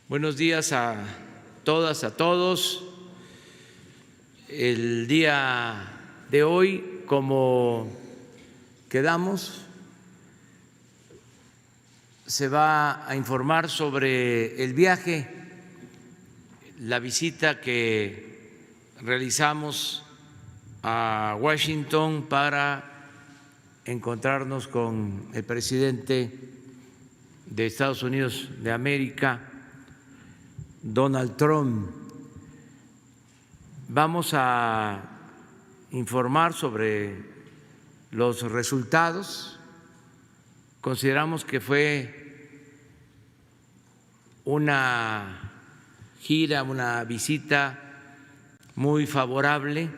Buenos días a todas, a todos. El día de hoy, como quedamos, se va a informar sobre el viaje, la visita que realizamos a Washington para encontrarnos con el presidente de Estados Unidos de América, Donald Trump. Vamos a informar sobre los resultados. Consideramos que fue una gira, una visita muy favorable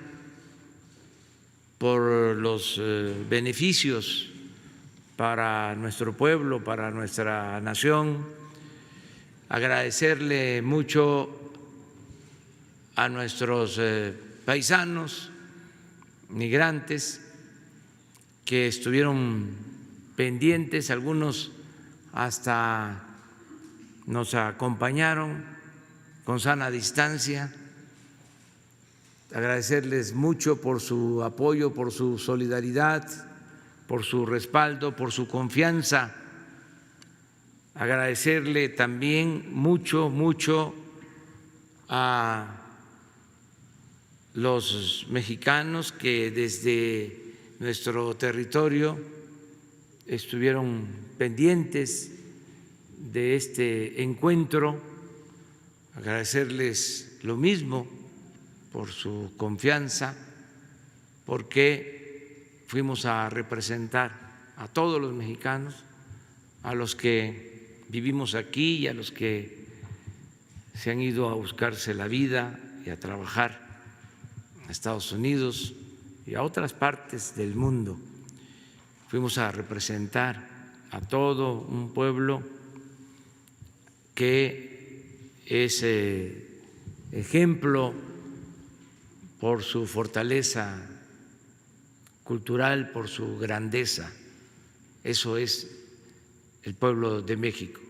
por los beneficios para nuestro pueblo, para nuestra nación. Agradecerle mucho a nuestros paisanos migrantes que estuvieron pendientes, algunos hasta nos acompañaron con sana distancia. Agradecerles mucho por su apoyo, por su solidaridad, por su respaldo, por su confianza. Agradecerle también mucho a los mexicanos que desde nuestro territorio estuvieron pendientes de este encuentro. Agradecerles lo mismo por su confianza, porque fuimos a representar a todos los mexicanos, a los que vivimos aquí y a los que se han ido a buscarse la vida y a trabajar a Estados Unidos y a otras partes del mundo. Fuimos a representar a todo un pueblo que es ejemplo por su fortaleza cultural, por su grandeza. Eso es el pueblo de México,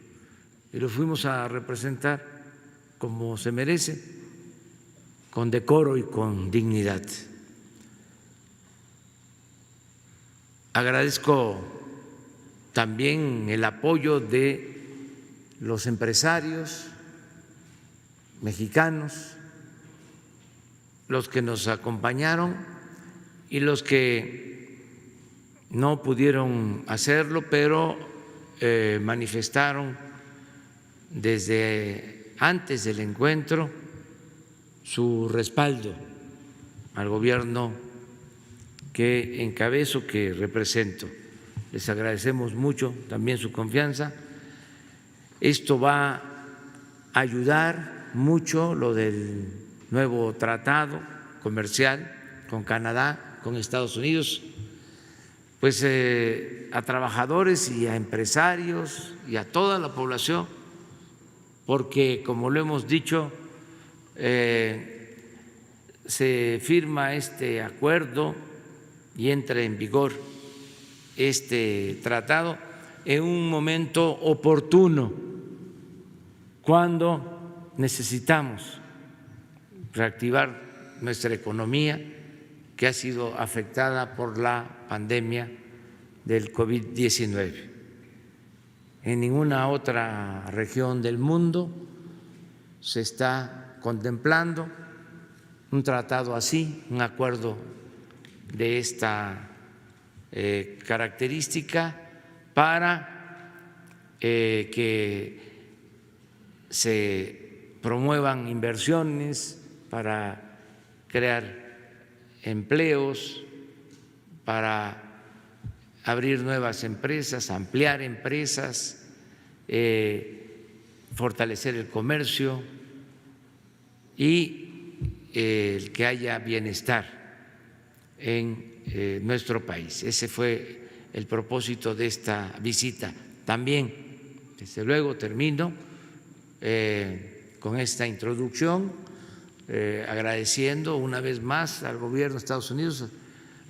y lo fuimos a representar como se merece, con decoro y con dignidad. Agradezco también el apoyo de los empresarios mexicanos, los que nos acompañaron y los que no pudieron hacerlo, pero manifestaron desde antes del encuentro su respaldo al gobierno que encabezo, que represento. Les agradecemos mucho también su confianza. Esto va a ayudar mucho, lo del nuevo tratado comercial con Canadá, con Estados Unidos, pues a trabajadores y a empresarios y a toda la población, porque como lo hemos dicho, se firma este acuerdo y entra en vigor este tratado en un momento oportuno, cuando necesitamos reactivar nuestra economía, que ha sido afectada por la pandemia del COVID-19. en ninguna otra región del mundo se está contemplando un tratado así, un acuerdo de esta característica para que se promuevan inversiones, para crear empleos, para abrir nuevas empresas, ampliar empresas, fortalecer el comercio y el que haya bienestar en nuestro país. Ese fue el propósito de esta visita. También, desde luego, termino con esta introducción agradeciendo una vez más al gobierno de Estados Unidos,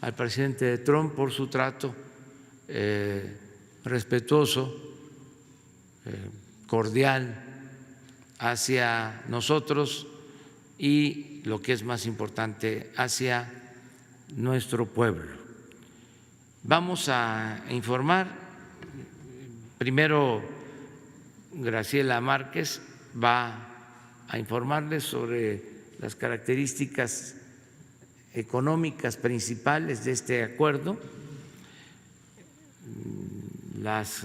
al presidente Trump por su trato respetuoso, cordial hacia nosotros y, lo que es más importante, hacia nuestro pueblo. Vamos a informar. Primero, Graciela Márquez va a informarles sobre las características económicas principales de este acuerdo, las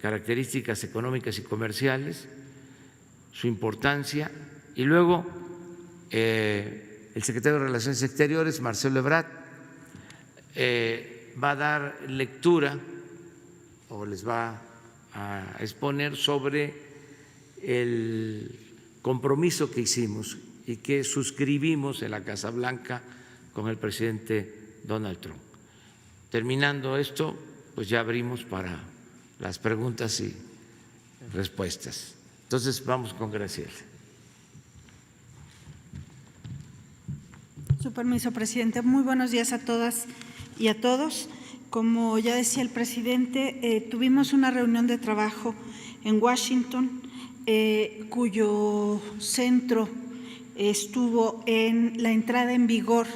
características económicas y comerciales, su importancia, y luego el secretario de Relaciones Exteriores, Marcelo Ebrard, va a dar lectura o les va a exponer sobre el compromiso que hicimos y que suscribimos en la Casa Blanca con el presidente Donald Trump. Terminando esto, pues ya abrimos para las preguntas y respuestas. Entonces vamos con Graciela. Su permiso, presidente. Muy buenos días a todas y a todos. Como ya decía el presidente, tuvimos una reunión de trabajo en Washington, cuyo centro estuvo en la entrada en vigor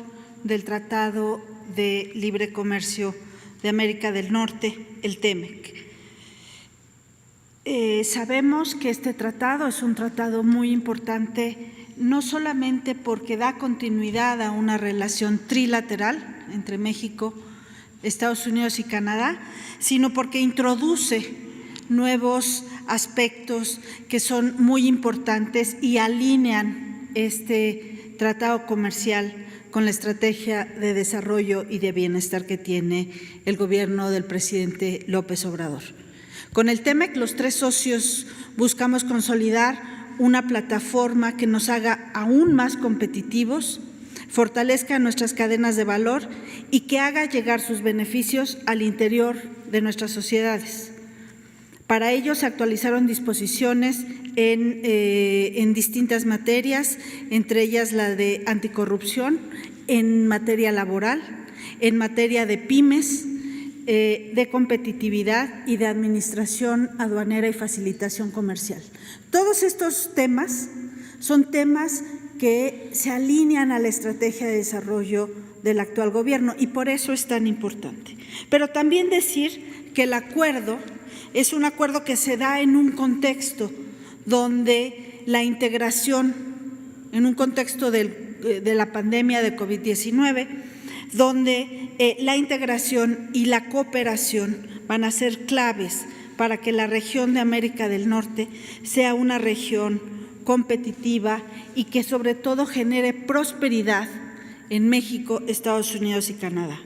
del Tratado de Libre Comercio de América del Norte, el TEMEC. Sabemos que este tratado es un tratado muy importante, no solamente porque da continuidad a una relación trilateral entre México, Estados Unidos y Canadá, sino porque introduce nuevos aspectos que son muy importantes y alinean este tratado comercial con la estrategia de desarrollo y de bienestar que tiene el gobierno del presidente López Obrador. Con el TEMEC, los tres socios buscamos consolidar una plataforma que nos haga aún más competitivos, fortalezca nuestras cadenas de valor y que haga llegar sus beneficios al interior de nuestras sociedades. Para ello se actualizaron disposiciones en distintas materias, entre ellas la de anticorrupción, en materia laboral, en materia de pymes, de competitividad y de administración aduanera y facilitación comercial. Todos estos temas son temas que se alinean a la estrategia de desarrollo del actual gobierno y por eso es tan importante. Pero también decir que el acuerdo es un acuerdo que se da en un contexto donde la integración, en un contexto de la pandemia de COVID-19, donde la integración y la cooperación van a ser claves para que la región de América del Norte sea una región competitiva y que sobre todo genere prosperidad en México, Estados Unidos y Canadá.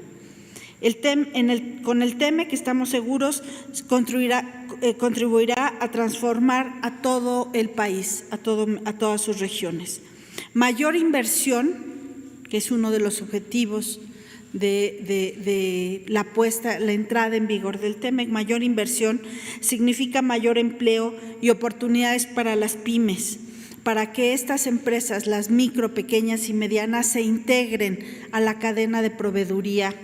Con el TEMEC que estamos seguros contribuirá a transformar a todo el país, a todas sus regiones. Mayor inversión, que es uno de los objetivos de la entrada en vigor del TEMEC, mayor inversión significa mayor empleo y oportunidades para las pymes, para que estas empresas, las micro, pequeñas y medianas, se integren a la cadena de proveeduría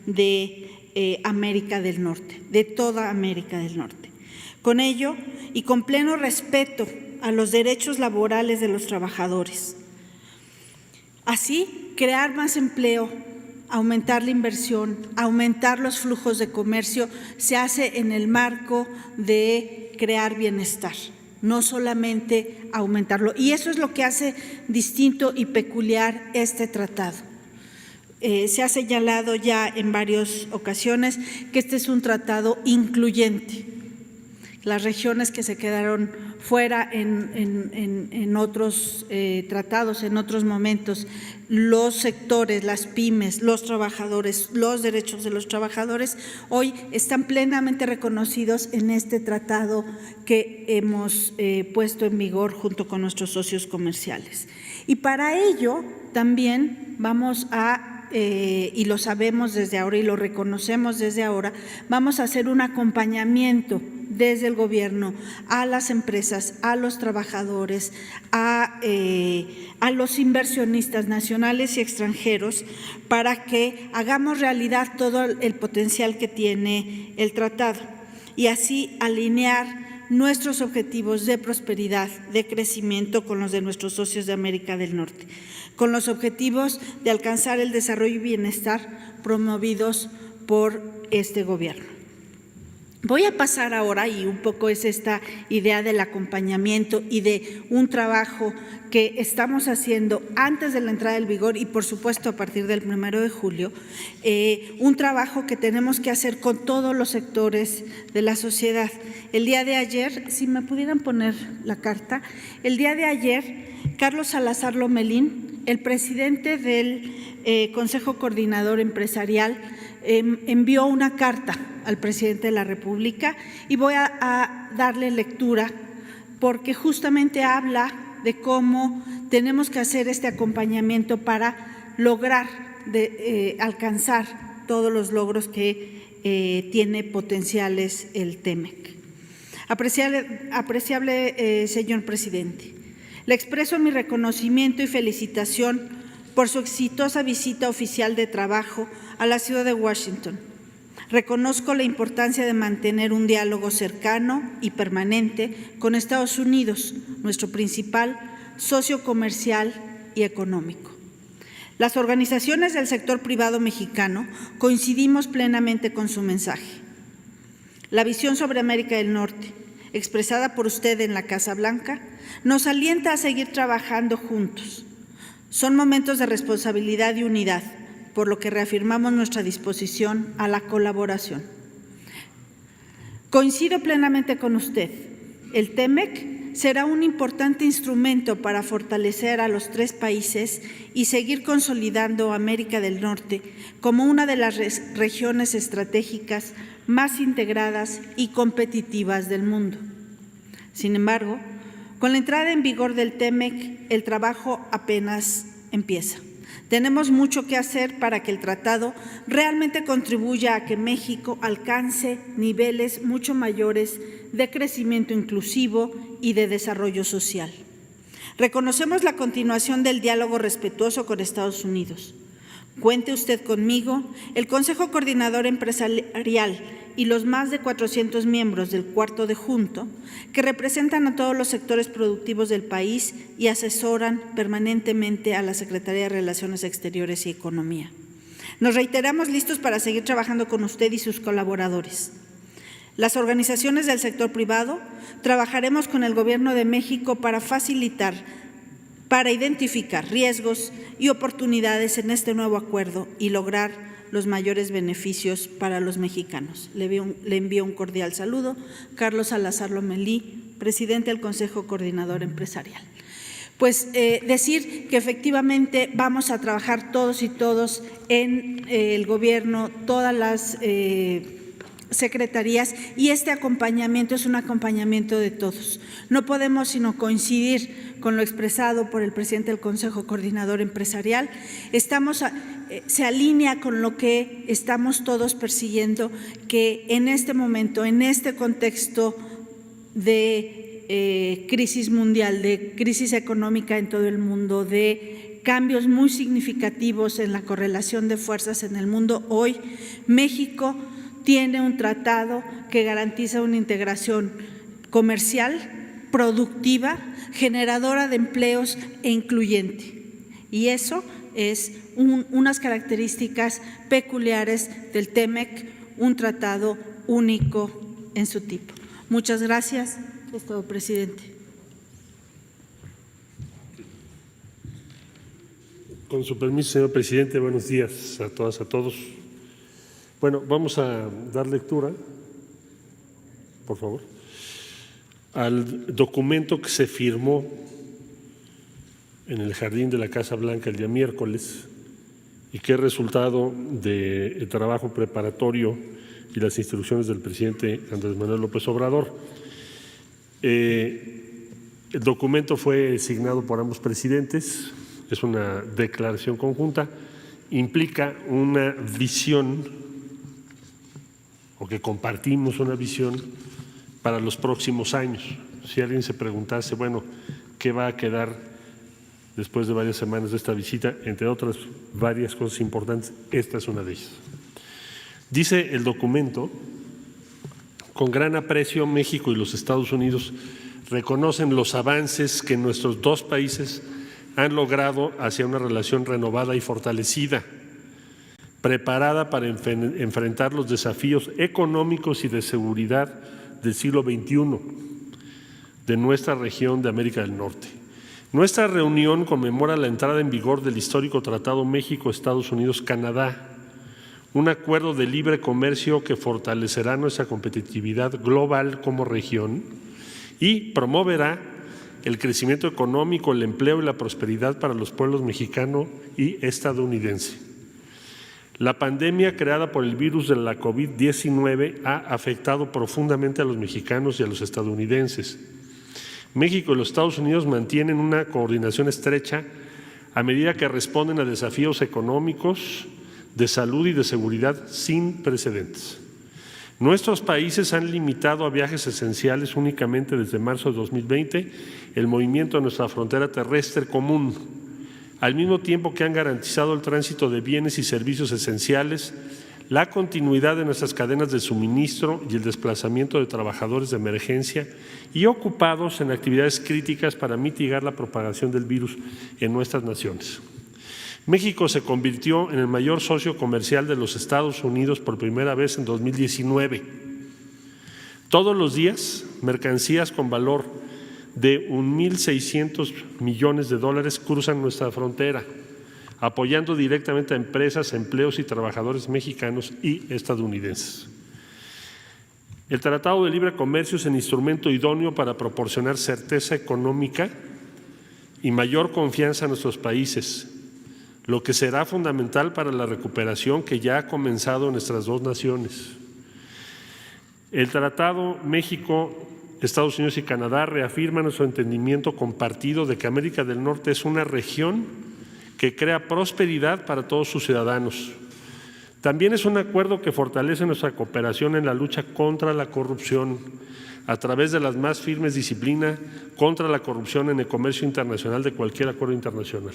de América del Norte, de toda América del Norte. Con ello y con pleno respeto a los derechos laborales de los trabajadores. Así, crear más empleo aumentar la inversión, aumentar los flujos de comercio, se hace en el marco de crear bienestar, no solamente aumentarlo. Y eso es lo que hace distinto y peculiar este tratado. Se ha señalado ya en varias ocasiones que este es un tratado incluyente. Las regiones que se quedaron fuera en otros tratados, en otros momentos, los sectores, las pymes, los trabajadores, los derechos de los trabajadores, hoy están plenamente reconocidos en este tratado que hemos puesto en vigor junto con nuestros socios comerciales. Y para ello también vamos a y lo sabemos desde ahora y lo reconocemos desde ahora, vamos a hacer un acompañamiento desde el gobierno a las empresas, a los trabajadores, a los inversionistas nacionales y extranjeros para que hagamos realidad todo el potencial que tiene el tratado y así alinear nuestros objetivos de prosperidad, de crecimiento con los de nuestros socios de América del Norte, con los objetivos de alcanzar el desarrollo y bienestar promovidos por este gobierno. Voy a pasar ahora, y un poco es esta idea del acompañamiento y de un trabajo que estamos haciendo antes de la entrada en vigor y por supuesto a partir del 1 de julio, un trabajo que tenemos que hacer con todos los sectores de la sociedad. El día de ayer, si me pudieran poner la carta, el día de ayer, Carlos Salazar Lomelín, el presidente del Consejo Coordinador Empresarial, envió una carta al presidente de la República y voy a darle lectura porque justamente habla de cómo tenemos que hacer este acompañamiento para lograr alcanzar todos los logros que tiene potenciales el TEMEC. Apreciable señor presidente, le expreso mi reconocimiento y felicitación por su exitosa visita oficial de trabajo a la ciudad de Washington. Reconozco la importancia de mantener un diálogo cercano y permanente con Estados Unidos, nuestro principal socio comercial y económico. Las organizaciones del sector privado mexicano coincidimos plenamente con su mensaje. La visión sobre América del Norte, expresada por usted en la Casa Blanca, nos alienta a seguir trabajando juntos. Son momentos de responsabilidad y unidad, por lo que reafirmamos nuestra disposición a la colaboración. Coincido plenamente con usted. El TEMEC será un importante instrumento para fortalecer a los tres países y seguir consolidando América del Norte como una de las regiones estratégicas más integradas y competitivas del mundo. Sin embargo, con la entrada en vigor del TEMEC, el trabajo apenas empieza. Tenemos mucho que hacer para que el tratado realmente contribuya a que México alcance niveles mucho mayores de crecimiento inclusivo y de desarrollo social. Reconocemos la continuación del diálogo respetuoso con Estados Unidos. Cuente usted conmigo, el Consejo Coordinador Empresarial y los más de 400 miembros del Cuarto de Junto, que representan a todos los sectores productivos del país y asesoran permanentemente a la Secretaría de Relaciones Exteriores y Economía. Nos reiteramos listos para seguir trabajando con usted y sus colaboradores. Las organizaciones del sector privado trabajaremos con el Gobierno de México para identificar riesgos y oportunidades en este nuevo acuerdo y lograr los mayores beneficios para los mexicanos. Le envío un cordial saludo. Carlos Salazar Lomelí, presidente del Consejo Coordinador Empresarial. Pues decir que efectivamente vamos a trabajar todos y todos en el gobierno, todas las secretarías, y este acompañamiento es un acompañamiento de todos. No podemos sino coincidir con lo expresado por el presidente del Consejo Coordinador Empresarial. Se alinea con lo que estamos todos persiguiendo, que en este momento, en este contexto de crisis mundial, de crisis económica en todo el mundo, de cambios muy significativos en la correlación de fuerzas en el mundo, hoy México tiene un tratado que garantiza una integración comercial, productiva, generadora de empleos e incluyente. Y eso es unas características peculiares del TEMEC, un tratado único en su tipo. Muchas gracias. Es todo, presidente. Con su permiso, señor presidente, buenos días a todas, a todos. Bueno, vamos a dar lectura, por favor, al documento que se firmó en el jardín de la Casa Blanca el día miércoles y que es resultado del trabajo preparatorio y las instrucciones del presidente Andrés Manuel López Obrador. El documento fue signado por ambos presidentes, es una declaración conjunta, implica una visión, o que compartimos una visión para los próximos años. Si alguien se preguntase, bueno, ¿qué va a quedar después de varias semanas de esta visita? Entre otras varias cosas importantes, esta es una de ellas. Dice el documento: con gran aprecio, México y los Estados Unidos reconocen los avances que nuestros dos países han logrado hacia una relación renovada y fortalecida, preparada para enfrentar los desafíos económicos y de seguridad del siglo XXI de nuestra región de América del Norte. Nuestra reunión conmemora la entrada en vigor del histórico Tratado México-Estados Unidos-Canadá, un acuerdo de libre comercio que fortalecerá nuestra competitividad global como región y promoverá el crecimiento económico, el empleo y la prosperidad para los pueblos mexicano y estadounidense. La pandemia creada por el virus de la COVID-19 ha afectado profundamente a los mexicanos y a los estadounidenses. México y los Estados Unidos mantienen una coordinación estrecha a medida que responden a desafíos económicos, de salud y de seguridad sin precedentes. Nuestros países han limitado a viajes esenciales únicamente desde marzo de 2020 el movimiento de nuestra frontera terrestre común, al mismo tiempo que han garantizado el tránsito de bienes y servicios esenciales, la continuidad de nuestras cadenas de suministro y el desplazamiento de trabajadores de emergencia y ocupados en actividades críticas para mitigar la propagación del virus en nuestras naciones. México se convirtió en el mayor socio comercial de los Estados Unidos por primera vez en 2019. Todos los días, mercancías con valor de 1.600 millones de dólares cruzan nuestra frontera, apoyando directamente a empresas, empleos y trabajadores mexicanos y estadounidenses. El Tratado de Libre Comercio es el instrumento idóneo para proporcionar certeza económica y mayor confianza a nuestros países, lo que será fundamental para la recuperación que ya ha comenzado en nuestras dos naciones. El Tratado México, Estados Unidos y Canadá reafirma nuestro entendimiento compartido de que América del Norte es una región que crea prosperidad para todos sus ciudadanos. También es un acuerdo que fortalece nuestra cooperación en la lucha contra la corrupción a través de las más firmes disciplinas contra la corrupción en el comercio internacional de cualquier acuerdo internacional.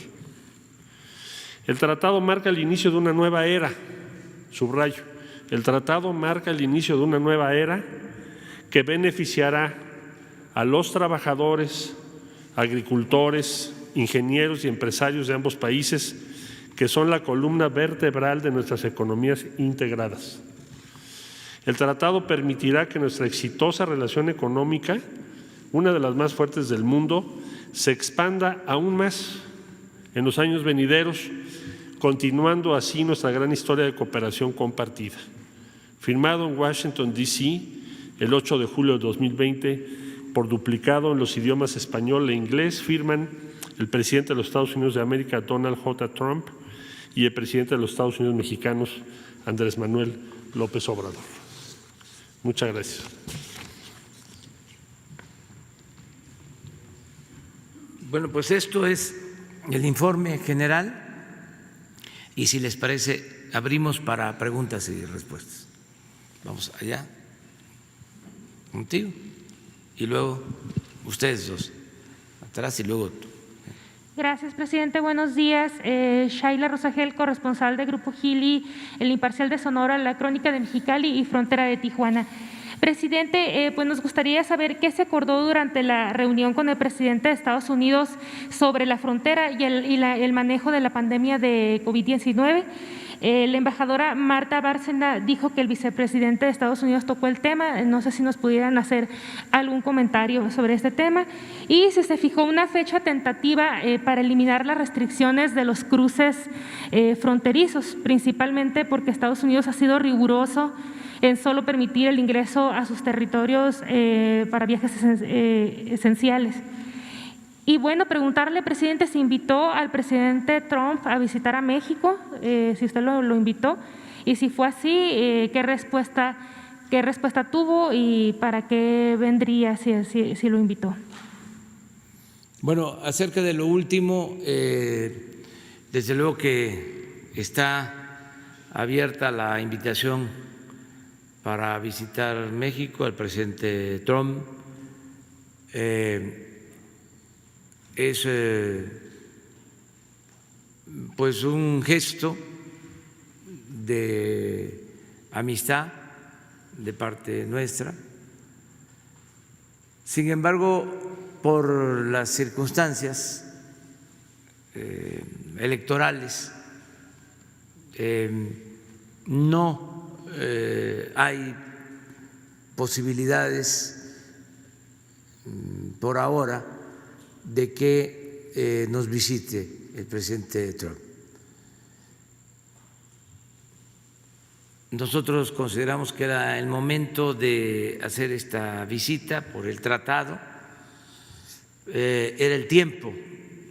El tratado marca el inicio de una nueva era, subrayo, el tratado marca el inicio de una nueva era que beneficiará a los trabajadores, agricultores, ingenieros y empresarios de ambos países, que son la columna vertebral de nuestras economías integradas. El tratado permitirá que nuestra exitosa relación económica, una de las más fuertes del mundo, se expanda aún más en los años venideros, continuando así nuestra gran historia de cooperación compartida. Firmado en Washington, D.C., el 8 de julio de 2020, por duplicado en los idiomas español e inglés, firman el presidente de los Estados Unidos de América, Donald J. Trump, y el presidente de los Estados Unidos mexicanos, Andrés Manuel López Obrador. Muchas gracias. Bueno, pues esto es el informe general y si les parece, abrimos para preguntas y respuestas. Vamos allá, contigo, y luego ustedes dos, atrás y luego tú. Gracias, presidente. Buenos días. Shaila Rosagel, corresponsal de Grupo Gili, El Imparcial de Sonora, La Crónica de Mexicali y Frontera de Tijuana. Presidente, pues nos gustaría saber qué se acordó durante la reunión con el presidente de Estados Unidos sobre la frontera y el manejo de la pandemia de COVID-19. La embajadora Marta Bárcena dijo que el vicepresidente de Estados Unidos tocó el tema. No sé si nos pudieran hacer algún comentario sobre este tema. Y si se fijó una fecha tentativa para eliminar las restricciones de los cruces fronterizos, principalmente porque Estados Unidos ha sido riguroso en solo permitir el ingreso a sus territorios para viajes esenciales. Y bueno, preguntarle, presidente, si invitó al presidente Trump a visitar a México, si usted lo invitó, y si fue así, qué respuesta tuvo y para qué vendría si lo invitó. Bueno, acerca de lo último, desde luego que está abierta la invitación para visitar México al presidente Trump. Es pues un gesto de amistad de parte nuestra. Sin embargo, por las circunstancias electorales, no hay posibilidades por ahora de que nos visite el presidente Trump. Nosotros consideramos que era el momento de hacer esta visita por el tratado, era el tiempo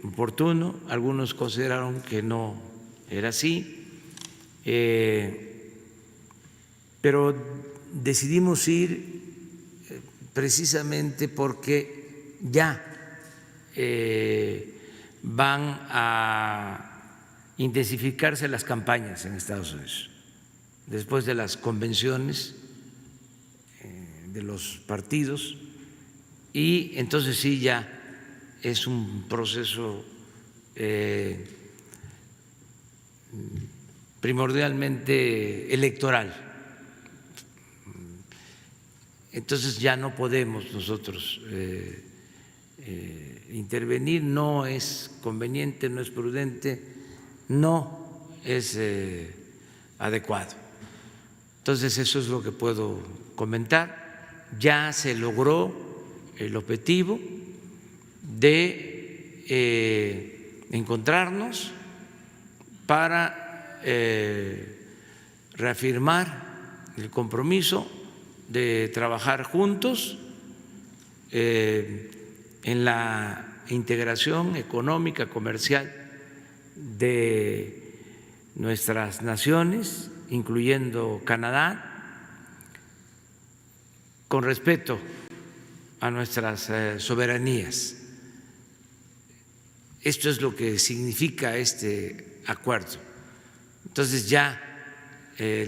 oportuno, algunos consideraron que no era así, pero decidimos ir precisamente porque ya van a intensificarse las campañas en Estados Unidos después de las convenciones de los partidos, y entonces sí ya es un proceso primordialmente electoral. Entonces ya no podemos nosotros intervenir, no es conveniente, no es prudente, no es adecuado. Entonces eso es lo que puedo comentar. Ya se logró el objetivo de encontrarnos para reafirmar el compromiso de trabajar juntos en la integración económica, comercial de nuestras naciones, incluyendo Canadá, con respeto a nuestras soberanías. Esto es lo que significa este acuerdo. Entonces ya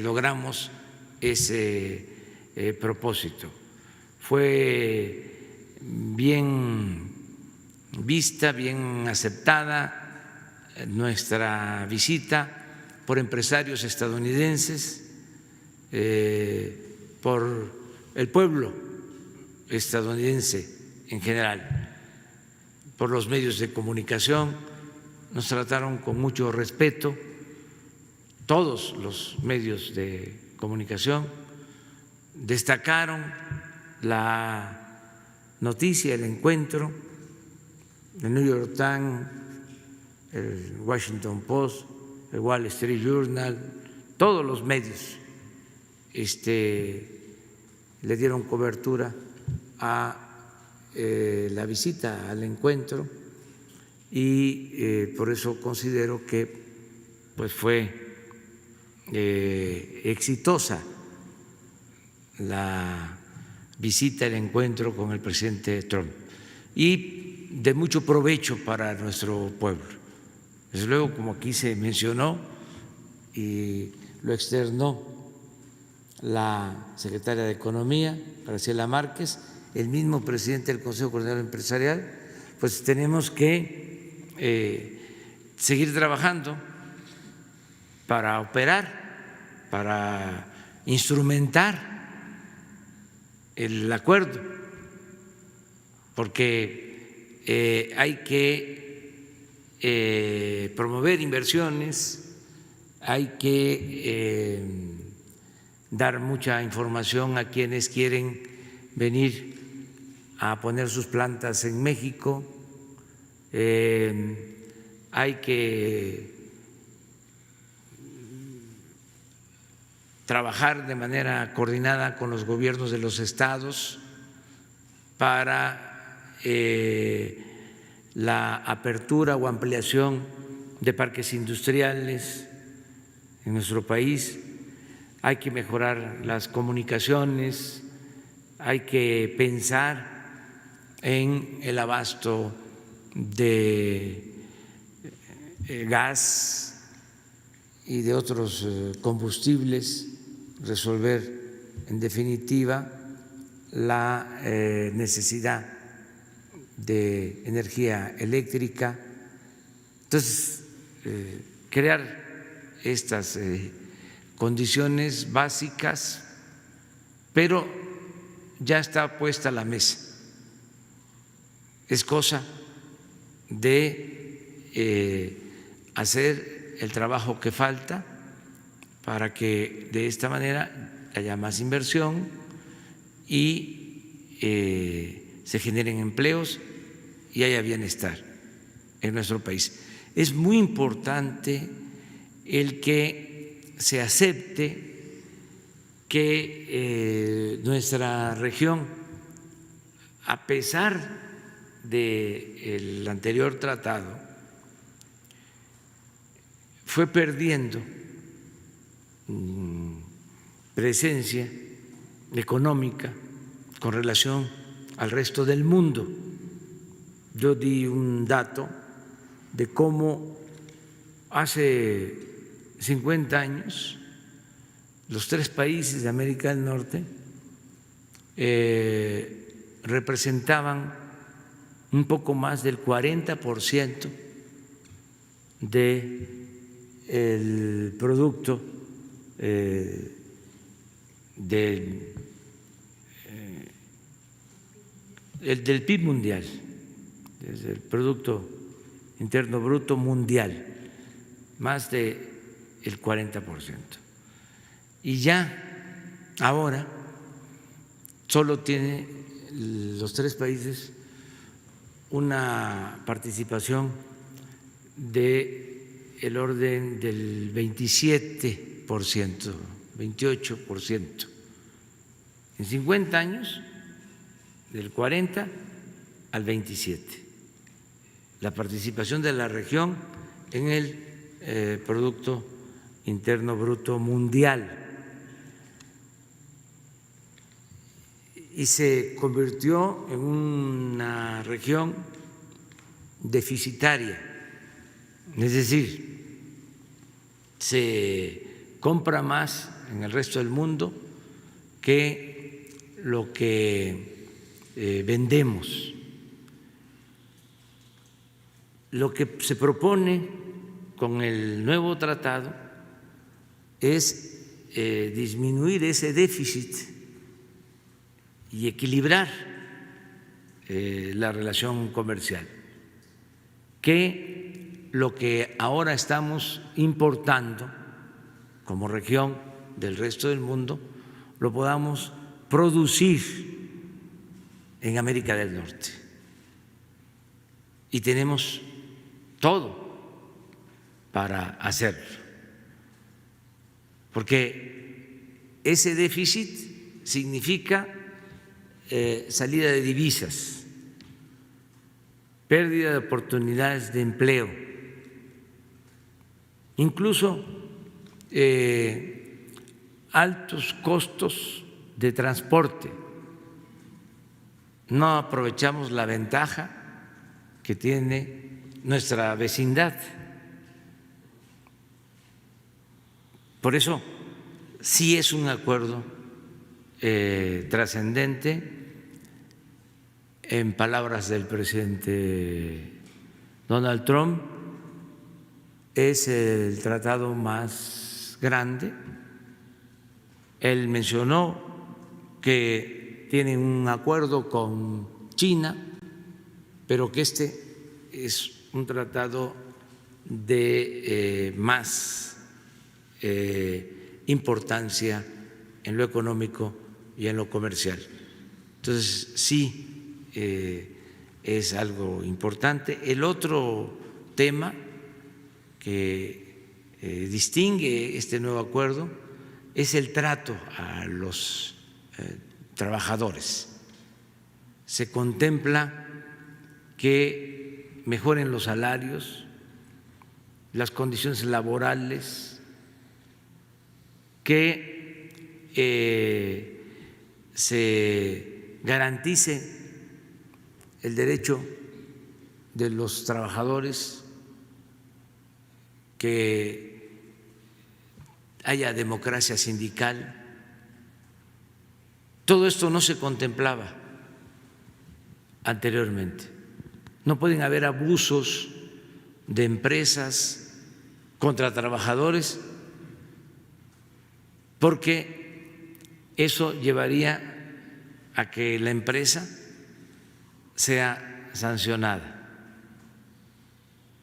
logramos ese propósito. Fue bien vista, bien aceptada nuestra visita por empresarios estadounidenses, por el pueblo estadounidense en general, por los medios de comunicación. Nos trataron con mucho respeto todos los medios de comunicación, destacaron la noticia, el encuentro, el New York Times, el Washington Post, el Wall Street Journal, todos los medios le dieron cobertura a la visita al encuentro, y por eso considero que pues fue exitosa la visita, el encuentro con el presidente Trump, y de mucho provecho para nuestro pueblo. Desde luego, como aquí se mencionó y lo externó la secretaria de Economía, Graciela Márquez, el mismo presidente del Consejo Coordinador Empresarial, pues tenemos que seguir trabajando para operar, para instrumentar el acuerdo, porque hay que promover inversiones, hay que dar mucha información a quienes quieren venir a poner sus plantas en México, hay que trabajar de manera coordinada con los gobiernos de los estados para la apertura o ampliación de parques industriales en nuestro país. Hay que mejorar las comunicaciones, hay que pensar en el abasto de gas y de otros combustibles, resolver en definitiva la necesidad de energía eléctrica. Entonces, crear estas condiciones básicas, pero ya está puesta la mesa. Es cosa de hacer el trabajo que falta para que de esta manera haya más inversión y se generen empleos y haya bienestar en nuestro país. Es muy importante el que se acepte que nuestra región, a pesar del anterior tratado, fue perdiendo presencia económica con relación al resto del mundo. Yo di un dato de cómo hace 50 años los 3 países de América del Norte representaban un poco más del 40% del producto del PIB mundial, desde el Producto Interno Bruto mundial, más del 40%. Y ya ahora solo tiene los 3 países una participación del orden del 27%, 28%. En 50 años, del 40 al 27%, la participación de la región en el Producto Interno Bruto mundial. Y se convirtió en una región deficitaria, es decir, se compra más en el resto del mundo que lo que vendemos. Lo que se propone con el nuevo tratado es disminuir ese déficit y equilibrar la relación comercial, que lo que ahora estamos importando como región del resto del mundo lo podamos producir en América del Norte. Y tenemos todo para hacerlo, porque ese déficit significa salida de divisas, pérdida de oportunidades de empleo, incluso altos costos de transporte. No aprovechamos la ventaja que tiene nuestra vecindad. Por eso sí es un acuerdo trascendente. En palabras del presidente Donald Trump, es el tratado más grande. Él mencionó que tienen un acuerdo con China, pero que este es un tratado de más importancia en lo económico y en lo comercial. Entonces, sí, es algo importante. El otro tema que distingue este nuevo acuerdo es el trato a los trabajadores. Se contempla que mejoren los salarios, las condiciones laborales, que se garantice el derecho de los trabajadores, que haya democracia sindical. Todo esto no se contemplaba anteriormente. No pueden haber abusos de empresas contra trabajadores, porque eso llevaría a que la empresa sea sancionada.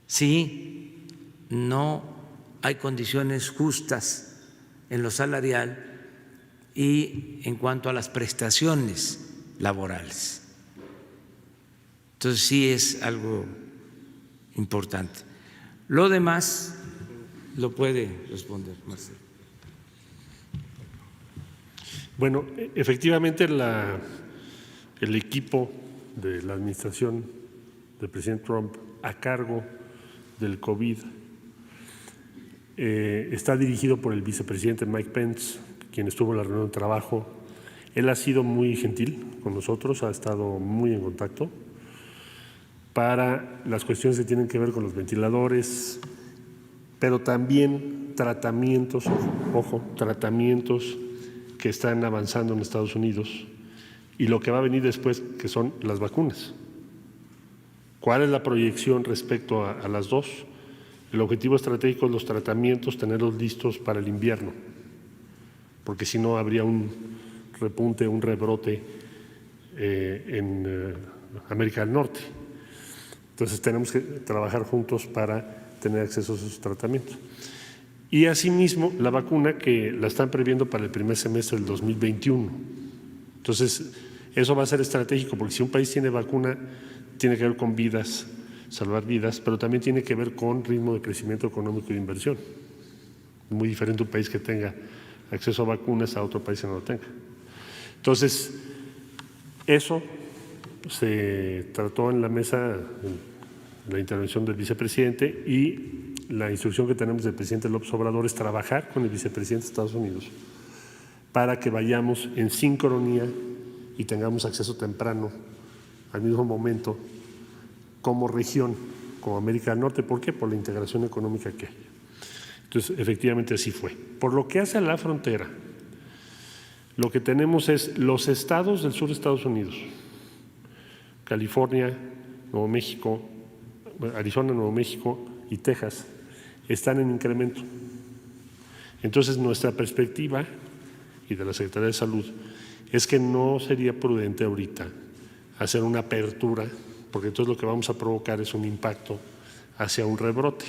Si no hay condiciones justas en lo salarial y en cuanto a las prestaciones laborales. Entonces sí es algo importante. Lo demás lo puede responder Marcelo. Bueno, efectivamente el equipo de la administración del presidente Trump a cargo del COVID está dirigido por el vicepresidente Mike Pence, quien estuvo en la reunión de trabajo. Él ha sido muy gentil con nosotros, ha estado muy en contacto para las cuestiones que tienen que ver con los ventiladores, pero también tratamientos, tratamientos que están avanzando en Estados Unidos y lo que va a venir después, que son las vacunas. ¿Cuál es la proyección respecto a las dos? El objetivo estratégico de los tratamientos, tenerlos listos para el invierno, porque si no habría un repunte, un rebrote en América del Norte. Entonces tenemos que trabajar juntos para tener acceso a esos tratamientos. Y asimismo la vacuna, que la están previendo para el primer semestre del 2021. Entonces eso va a ser estratégico, porque si un país tiene vacuna, tiene que ver con vidas, salvar vidas, pero también tiene que ver con ritmo de crecimiento económico y de inversión. Muy diferente un país que tenga acceso a vacunas a otro país que no lo tenga. Entonces, eso se trató en la mesa, en la intervención del vicepresidente, y la instrucción que tenemos del presidente López Obrador es trabajar con el vicepresidente de Estados Unidos para que vayamos en sincronía y tengamos acceso temprano al mismo momento como región, como América del Norte. ¿Por qué? Por la integración económica que hay. Entonces, efectivamente así fue. Por lo que hace a la frontera, lo que tenemos es los estados del sur de Estados Unidos, California, Nuevo México, Arizona, Nuevo México y Texas, están en incremento. Entonces, nuestra perspectiva y de la Secretaría de Salud es que no sería prudente ahorita hacer una apertura, porque entonces lo que vamos a provocar es un impacto hacia un rebrote.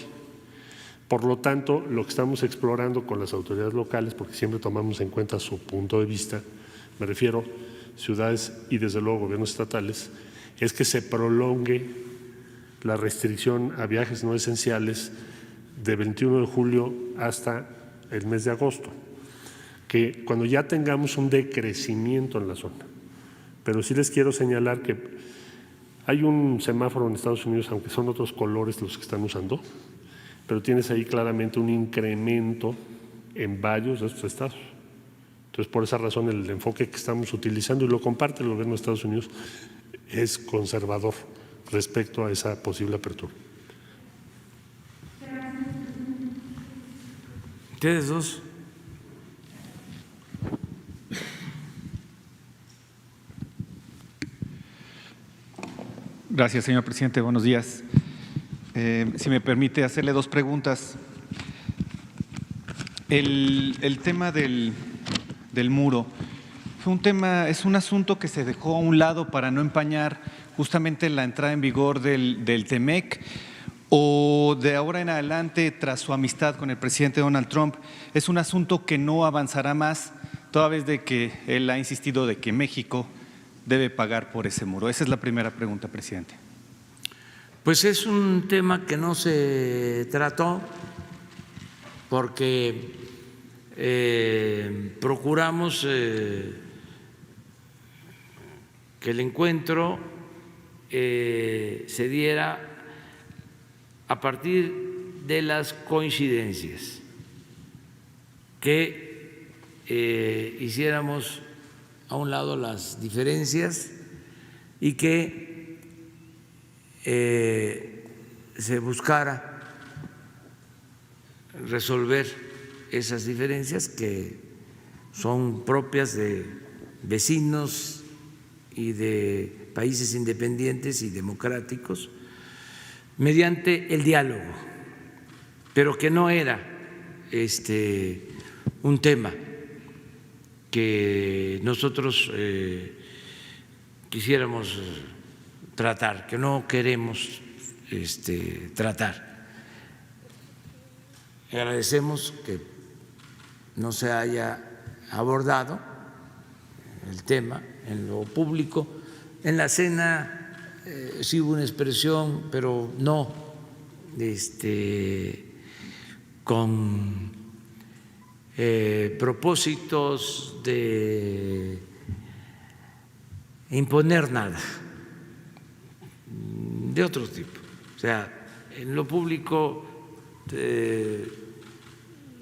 Por lo tanto, lo que estamos explorando con las autoridades locales, porque siempre tomamos en cuenta su punto de vista, me refiero ciudades y desde luego gobiernos estatales, es que se prolongue la restricción a viajes no esenciales de 21 de julio hasta el mes de agosto, que cuando ya tengamos un decrecimiento en la zona. Pero sí les quiero señalar que hay un semáforo en Estados Unidos, aunque son otros colores los que están usando, pero tienes ahí claramente un incremento en varios de estos estados. Entonces, por esa razón, el enfoque que estamos utilizando, y lo comparte el gobierno de Estados Unidos, es conservador respecto a esa posible apertura. Ustedes dos. Gracias, señor presidente. Buenos días. Si me permite hacerle dos preguntas. El tema del muro Es un asunto que se dejó a un lado para no empañar justamente la entrada en vigor del TEMEC, o de ahora en adelante, tras su amistad con el presidente Donald Trump, es un asunto que no avanzará más, toda vez de que él ha insistido de que México debe pagar por ese muro. Esa es la primera pregunta, presidente. Pues es un tema que no se trató porque procuramos que el encuentro se diera a partir de las coincidencias, que hiciéramos a un lado las diferencias y que se buscara resolver esas diferencias que son propias de vecinos y de países independientes y democráticos mediante el diálogo, pero que no era un tema que nosotros quisiéramos tratar, que no queremos tratar. Agradecemos que no se haya abordado el tema en lo público. En la cena sí hubo una expresión, pero no con propósitos de imponer nada, de otro tipo. O sea, en lo público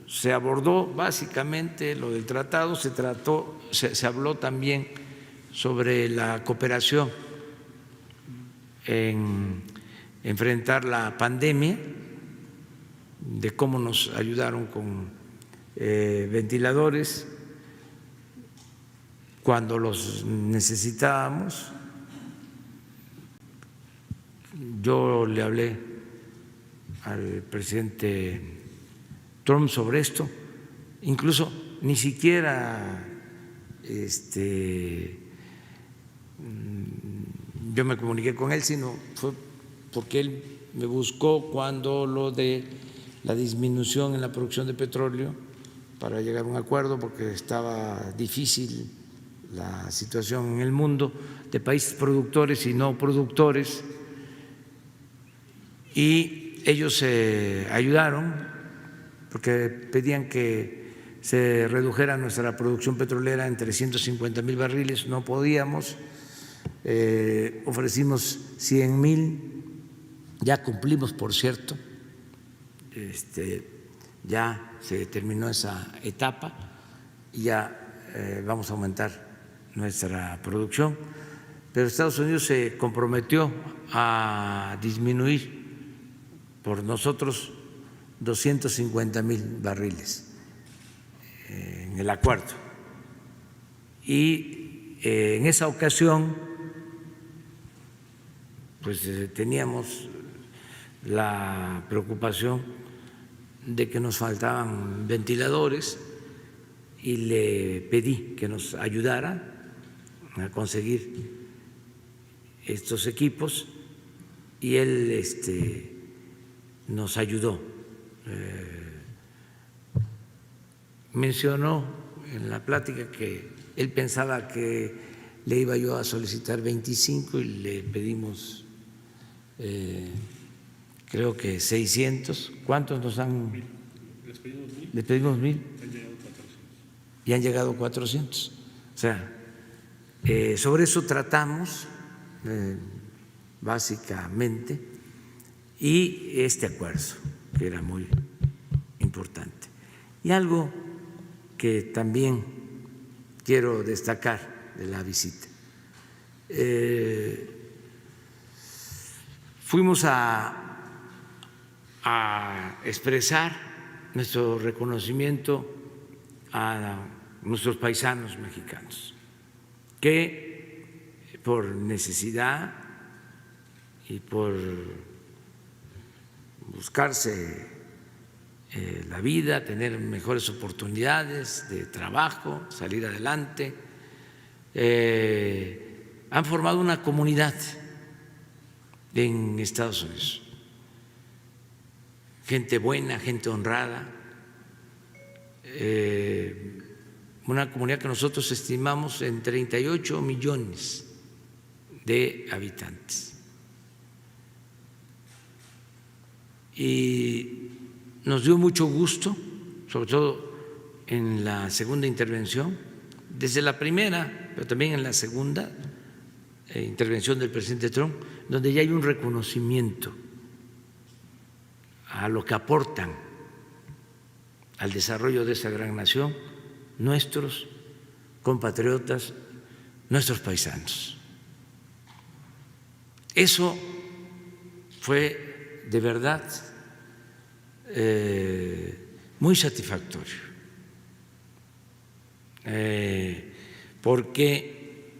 se abordó básicamente lo del tratado, se habló también sobre la cooperación en enfrentar la pandemia, de cómo nos ayudaron con ventiladores cuando los necesitábamos. Yo le hablé al presidente Trump sobre esto, incluso ni siquiera yo me comuniqué con él, sino fue porque él me buscó cuando lo de la disminución en la producción de petróleo para llegar a un acuerdo, porque estaba difícil la situación en el mundo de países productores y no productores, y ellos ayudaron porque pedían que se redujera nuestra producción petrolera en 350,000 barriles, no podíamos. Ofrecimos 100,000, ya cumplimos, por cierto, ya se terminó esa etapa y ya vamos a aumentar nuestra producción, pero Estados Unidos se comprometió a disminuir por nosotros 250,000 barriles en el acuerdo, y en esa ocasión pues teníamos la preocupación de que nos faltaban ventiladores y le pedí que nos ayudara a conseguir estos equipos y él nos ayudó. Mencionó en la plática que él pensaba que le iba yo a solicitar 25 y le pedimos creo que 600. ¿Cuántos nos han? Les pedimos 1,000 y han llegado 400. O sea, sobre eso tratamos básicamente, y este acuerdo que era muy importante. Y algo que también quiero destacar de la visita. Fuimos a expresar nuestro reconocimiento a nuestros paisanos mexicanos que por necesidad y por buscarse la vida, tener mejores oportunidades de trabajo, salir adelante, han formado una comunidad en Estados Unidos. Gente buena, gente honrada, una comunidad que nosotros estimamos en 38 millones de habitantes. Y nos dio mucho gusto, sobre todo en la segunda intervención, desde la primera, pero también en la segunda intervención del presidente Trump, donde ya hay un reconocimiento a lo que aportan al desarrollo de esa gran nación nuestros compatriotas, nuestros paisanos. Eso fue de verdad muy satisfactorio, porque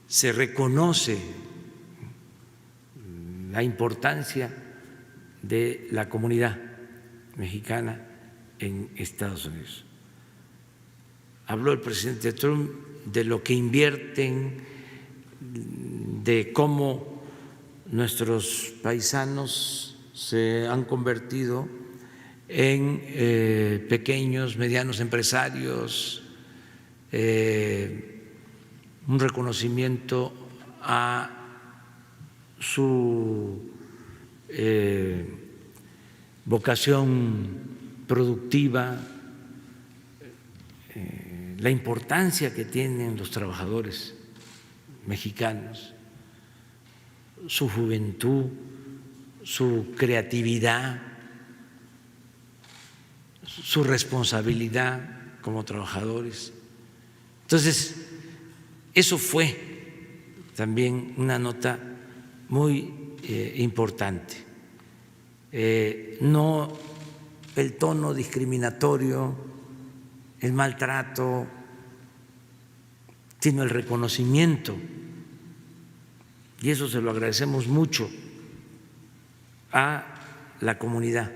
se reconoce la importancia de la comunidad mexicana en Estados Unidos. Habló el presidente Trump de lo que invierten, de cómo nuestros paisanos se han convertido en pequeños, medianos empresarios, un reconocimiento a su vocación productiva, la importancia que tienen los trabajadores mexicanos, su juventud, su creatividad, su responsabilidad como trabajadores. Entonces, eso fue también una nota muy importante. No el tono discriminatorio, el maltrato, sino el reconocimiento. Y eso se lo agradecemos mucho a la comunidad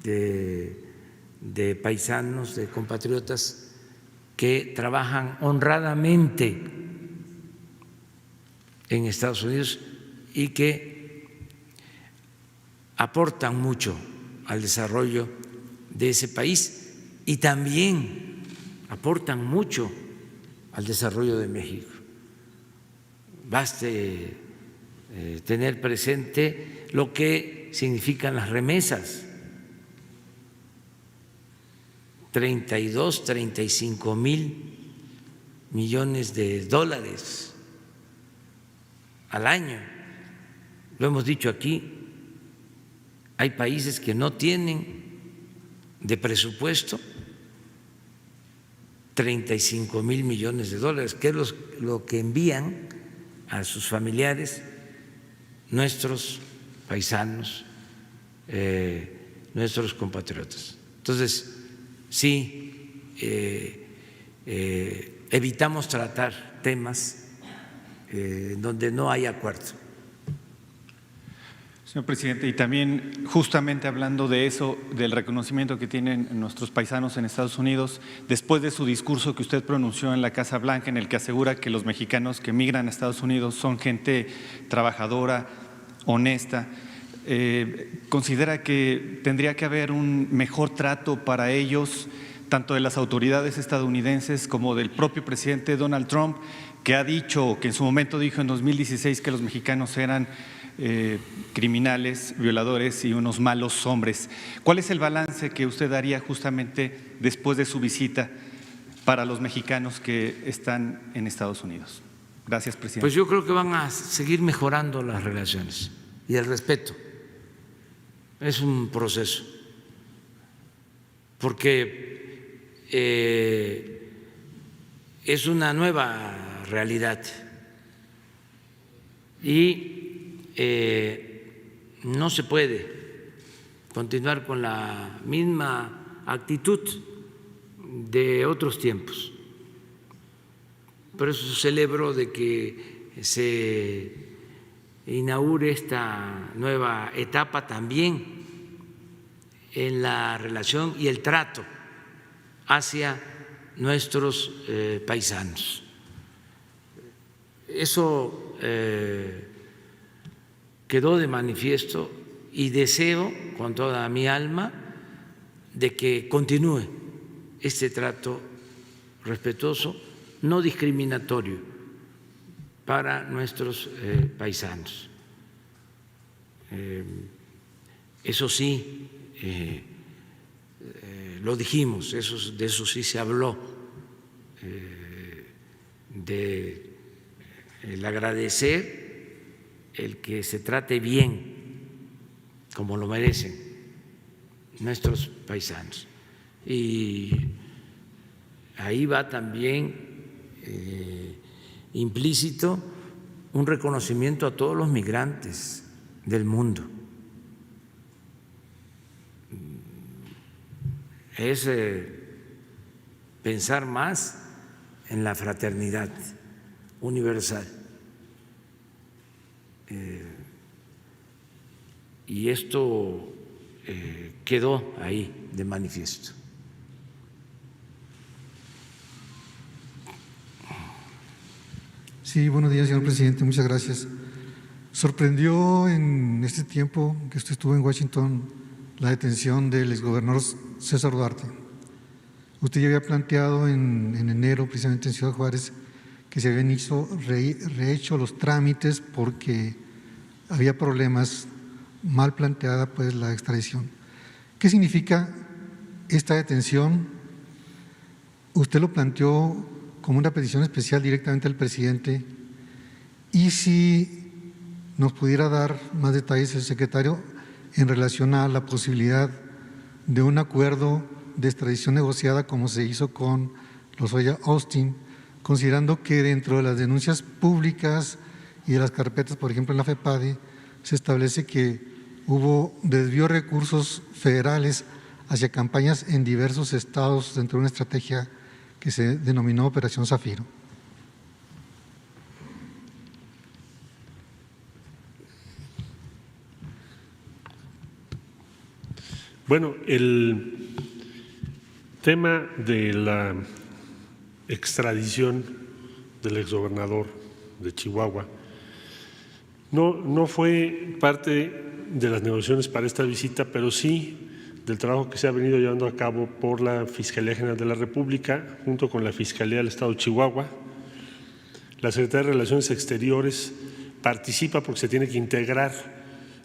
de paisanos, de compatriotas que trabajan honradamente en Estados Unidos y que aportan mucho al desarrollo de ese país y también aportan mucho al desarrollo de México. Baste tener presente lo que significan las remesas: 32, 35 mil millones de dólares al año. Lo hemos dicho aquí, hay países que no tienen de presupuesto 35 mil millones de dólares, que es lo que envían a sus familiares nuestros paisanos, nuestros compatriotas. Entonces, sí, evitamos tratar temas donde no hay acuerdo. Señor presidente, y también justamente hablando de eso, del reconocimiento que tienen nuestros paisanos en Estados Unidos, después de su discurso que usted pronunció en la Casa Blanca, en el que asegura que los mexicanos que migran a Estados Unidos son gente trabajadora, honesta, ¿considera que tendría que haber un mejor trato para ellos, tanto de las autoridades estadounidenses como del propio presidente Donald Trump, que ha dicho, que en su momento dijo en 2016 que los mexicanos eran criminales, violadores y unos malos hombres? ¿Cuál es el balance que usted daría justamente después de su visita para los mexicanos que están en Estados Unidos? Gracias, presidente. Pues yo creo que van a seguir mejorando las relaciones y el respeto. Es un proceso, porque es una nueva realidad y no se puede continuar con la misma actitud de otros tiempos. Por eso celebro de que se inaugure esta nueva etapa también en la relación y el trato hacia nuestros paisanos. Eso quedó de manifiesto y deseo con toda mi alma de que continúe este trato respetuoso, no discriminatorio para nuestros paisanos. Eso sí, lo dijimos, de eso sí se habló, de el agradecer el que se trate bien, como lo merecen nuestros paisanos. Y ahí va también implícito un reconocimiento a todos los migrantes del mundo. Es pensar más en la fraternidad universal. Y esto quedó ahí de manifiesto. Sí, buenos días, señor presidente. Muchas gracias. Sorprendió en este tiempo que usted estuvo en Washington la detención del exgobernador César Duarte. Usted ya había planteado en enero, precisamente en Ciudad Juárez, que se habían rehecho los trámites porque había problemas, mal planteada pues la extradición. ¿Qué significa esta detención? Usted lo planteó como una petición especial directamente al presidente, y si nos pudiera dar más detalles el secretario en relación a la posibilidad de un acuerdo de extradición negociada como se hizo con Lozoya Austin, considerando que dentro de las denuncias públicas y de las carpetas, por ejemplo en la FEPADE, se establece que hubo desvío de recursos federales hacia campañas en diversos estados dentro de una estrategia que se denominó Operación Zafiro. Bueno, el tema de la extradición del exgobernador de Chihuahua no fue parte de las negociaciones para esta visita, pero sí del trabajo que se ha venido llevando a cabo por la Fiscalía General de la República, junto con la Fiscalía del Estado de Chihuahua. La Secretaría de Relaciones Exteriores participa porque se tiene que integrar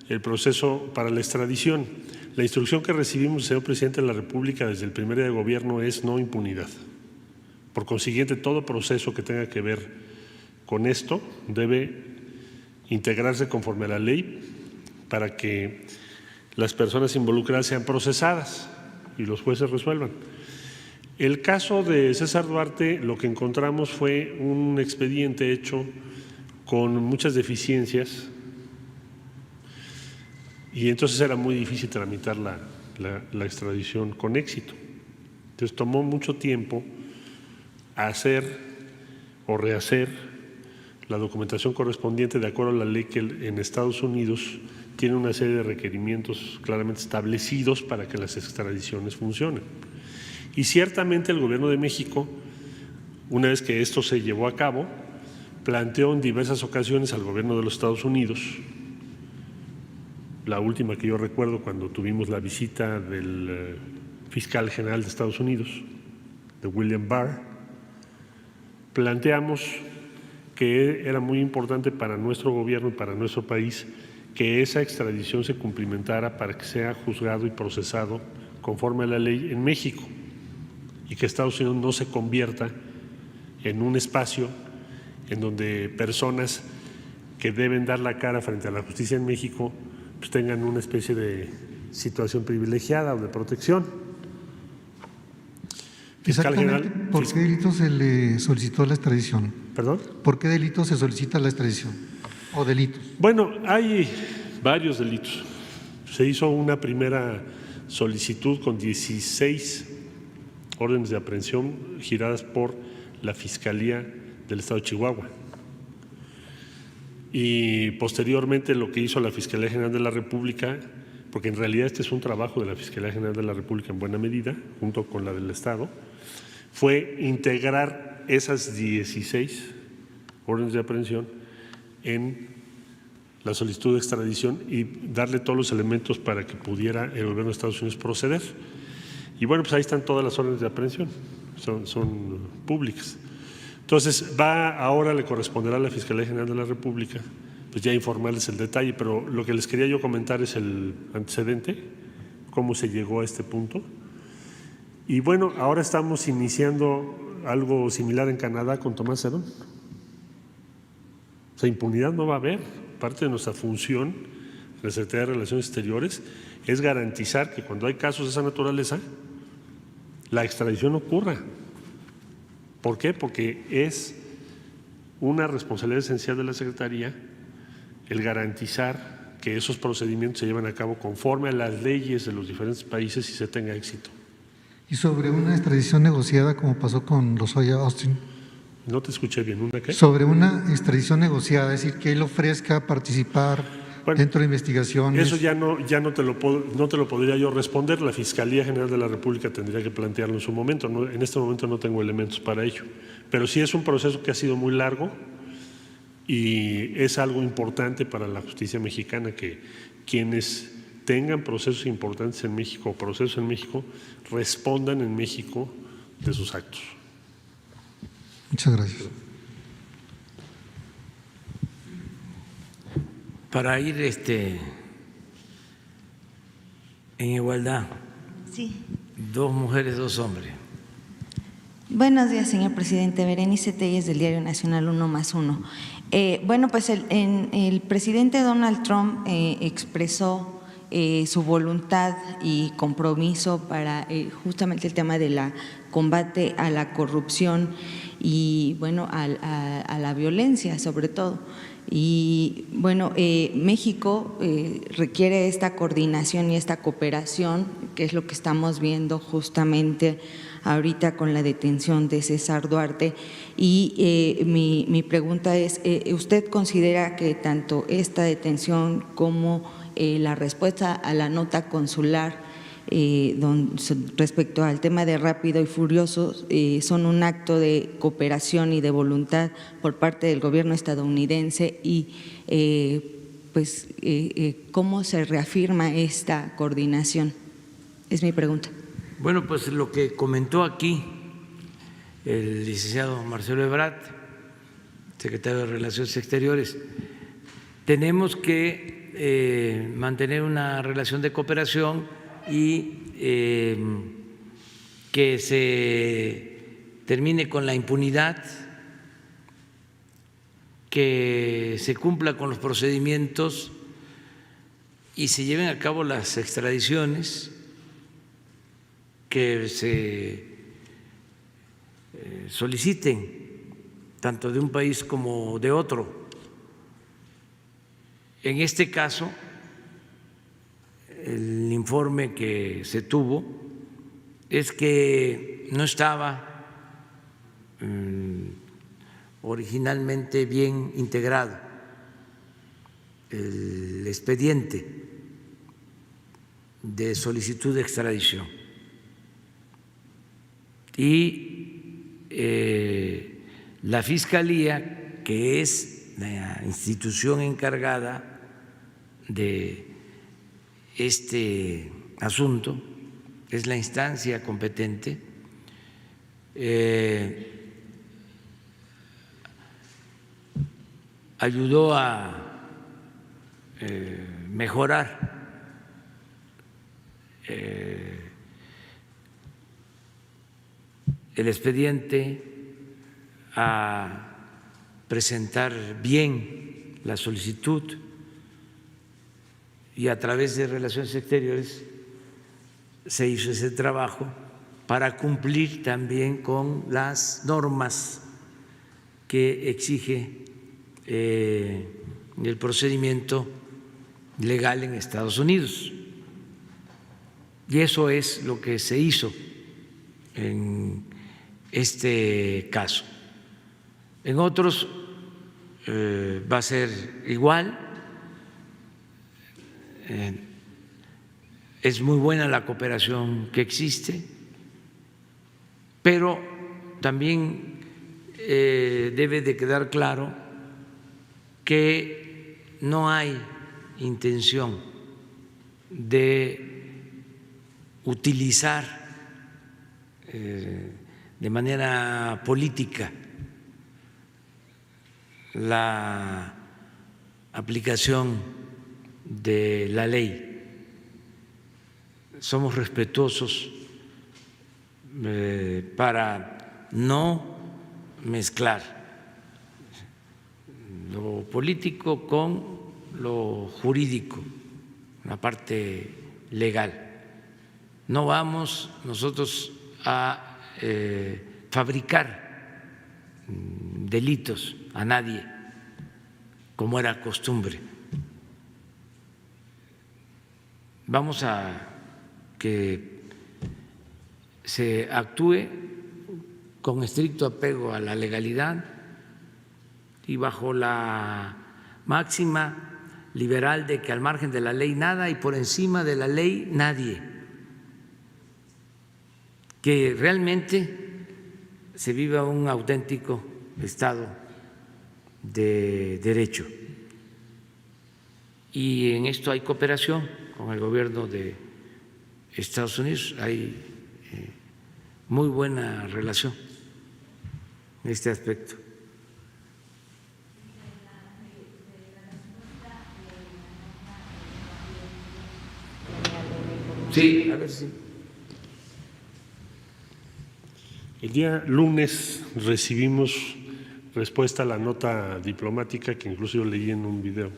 el proceso para la extradición. La instrucción que recibimos del señor presidente de la República desde el primer día de gobierno es no impunidad. Por consiguiente, todo proceso que tenga que ver con esto debe integrarse conforme a la ley para que las personas involucradas sean procesadas y los jueces resuelvan. El caso de César Duarte, lo que encontramos fue un expediente hecho con muchas deficiencias y entonces era muy difícil tramitar la extradición con éxito. Entonces tomó mucho tiempo hacer o rehacer la documentación correspondiente de acuerdo a la ley que en Estados Unidos tiene una serie de requerimientos claramente establecidos para que las extradiciones funcionen. Y ciertamente el Gobierno de México, una vez que esto se llevó a cabo, planteó en diversas ocasiones al Gobierno de los Estados Unidos, la última que yo recuerdo cuando tuvimos la visita del fiscal general de Estados Unidos, de William Barr, planteamos que era muy importante para nuestro gobierno y para nuestro país que esa extradición se cumplimentara para que sea juzgado y procesado conforme a la ley en México y que Estados Unidos no se convierta en un espacio en donde personas que deben dar la cara frente a la justicia en México pues tengan una especie de situación privilegiada o de protección. Fiscal Exactamente, general, ¿por qué delito se le solicitó la extradición? ¿Perdón? ¿Por qué delito se solicita la extradición? ¿O delitos? Bueno, hay varios delitos. Se hizo una primera solicitud con 16 órdenes de aprehensión giradas por la Fiscalía del Estado de Chihuahua. Y posteriormente lo que hizo la Fiscalía General de la República, porque en realidad este es un trabajo de la Fiscalía General de la República en buena medida, junto con la del Estado, fue integrar esas 16 órdenes de aprehensión en la solicitud de extradición y darle todos los elementos para que pudiera el gobierno de Estados Unidos proceder. Y bueno, pues ahí están todas las órdenes de aprehensión, son públicas. Entonces, ahora le corresponderá a la Fiscalía General de la República pues ya informarles el detalle, pero lo que les quería yo comentar es el antecedente, cómo se llegó a este punto. Y bueno, ahora estamos iniciando algo similar en Canadá con Tomás Herón. O sea, impunidad no va a haber. Parte de nuestra función en la Secretaría de Relaciones Exteriores es garantizar que cuando hay casos de esa naturaleza, la extradición ocurra. ¿Por qué? Porque es una responsabilidad esencial de la Secretaría el garantizar que esos procedimientos se llevan a cabo conforme a las leyes de los diferentes países y se tenga éxito. Y sobre una extradición negociada, como pasó con Lozoya Austin. No te escuché bien, ¿una qué? Sobre una extradición negociada, es decir, que él ofrezca participar dentro de investigaciones. Eso ya no te lo podría yo responder. La Fiscalía General de la República tendría que plantearlo en su momento. En este momento no tengo elementos para ello. Pero sí es un proceso que ha sido muy largo y es algo importante para la justicia mexicana que quienes tengan procesos importantes en México o procesos en México respondan en México de sus actos. Muchas gracias. Para ir en igualdad. Sí. 2 mujeres, 2 hombres. Buenos días, señor presidente. Berenice Telles, del Diario Nacional 1+1. Bueno, pues el presidente Donald Trump expresó su voluntad y compromiso para justamente el tema de la combate a la corrupción y bueno a la violencia sobre todo. Y bueno, México requiere esta coordinación y esta cooperación, que es lo que estamos viendo justamente ahorita con la detención de César Duarte. Y mi pregunta es, ¿usted considera que tanto esta detención como la respuesta a la nota consular respecto al tema de Rápido y Furioso son un acto de cooperación y de voluntad por parte del gobierno estadounidense y cómo se reafirma esta coordinación? Es mi pregunta. Bueno, pues lo que comentó aquí el licenciado Marcelo Ebrard, secretario de Relaciones Exteriores, tenemos que mantener una relación de cooperación y que se termine con la impunidad, que se cumpla con los procedimientos y se lleven a cabo las extradiciones, que se soliciten tanto de un país como de otro. En este caso, el informe que se tuvo es que no estaba originalmente bien integrado el expediente de solicitud de extradición y la Fiscalía, que es la institución encargada de este asunto, es la instancia competente, ayudó a mejorar el expediente, a presentar bien la solicitud y a través de Relaciones Exteriores se hizo ese trabajo para cumplir también con las normas que exige el procedimiento legal en Estados Unidos. Y eso es lo que se hizo en este caso. En otros va a ser igual. Es muy buena la cooperación que existe, pero también debe de quedar claro que no hay intención de utilizar de manera política la aplicación de la ley. Somos respetuosos para no mezclar lo político con lo jurídico, la parte legal. No vamos nosotros a fabricar delitos a nadie, como era costumbre. Vamos a que se actúe con estricto apego a la legalidad y bajo la máxima liberal de que al margen de la ley nada y por encima de la ley nadie. Que realmente se viva un auténtico Estado de Derecho. Y en esto hay cooperación con el gobierno de Estados Unidos, hay muy buena relación en este aspecto. Sí, a ver si. El día lunes recibimos respuesta a la nota diplomática que incluso yo leí en un video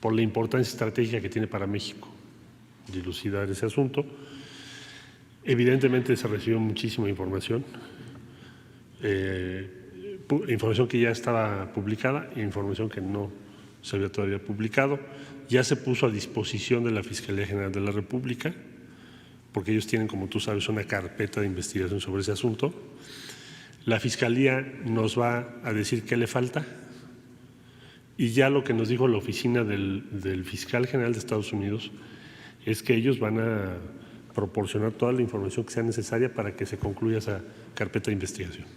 por la importancia estratégica que tiene para México dilucidar ese asunto. Evidentemente se recibió muchísima información, información que ya estaba publicada e información que no se había todavía publicado. Ya se puso a disposición de la Fiscalía General de la República, porque ellos tienen, como tú sabes, una carpeta de investigación sobre ese asunto. La Fiscalía nos va a decir qué le falta y ya lo que nos dijo la oficina del Fiscal General de Estados Unidos es que ellos van a proporcionar toda la información que sea necesaria para que se concluya esa carpeta de investigación.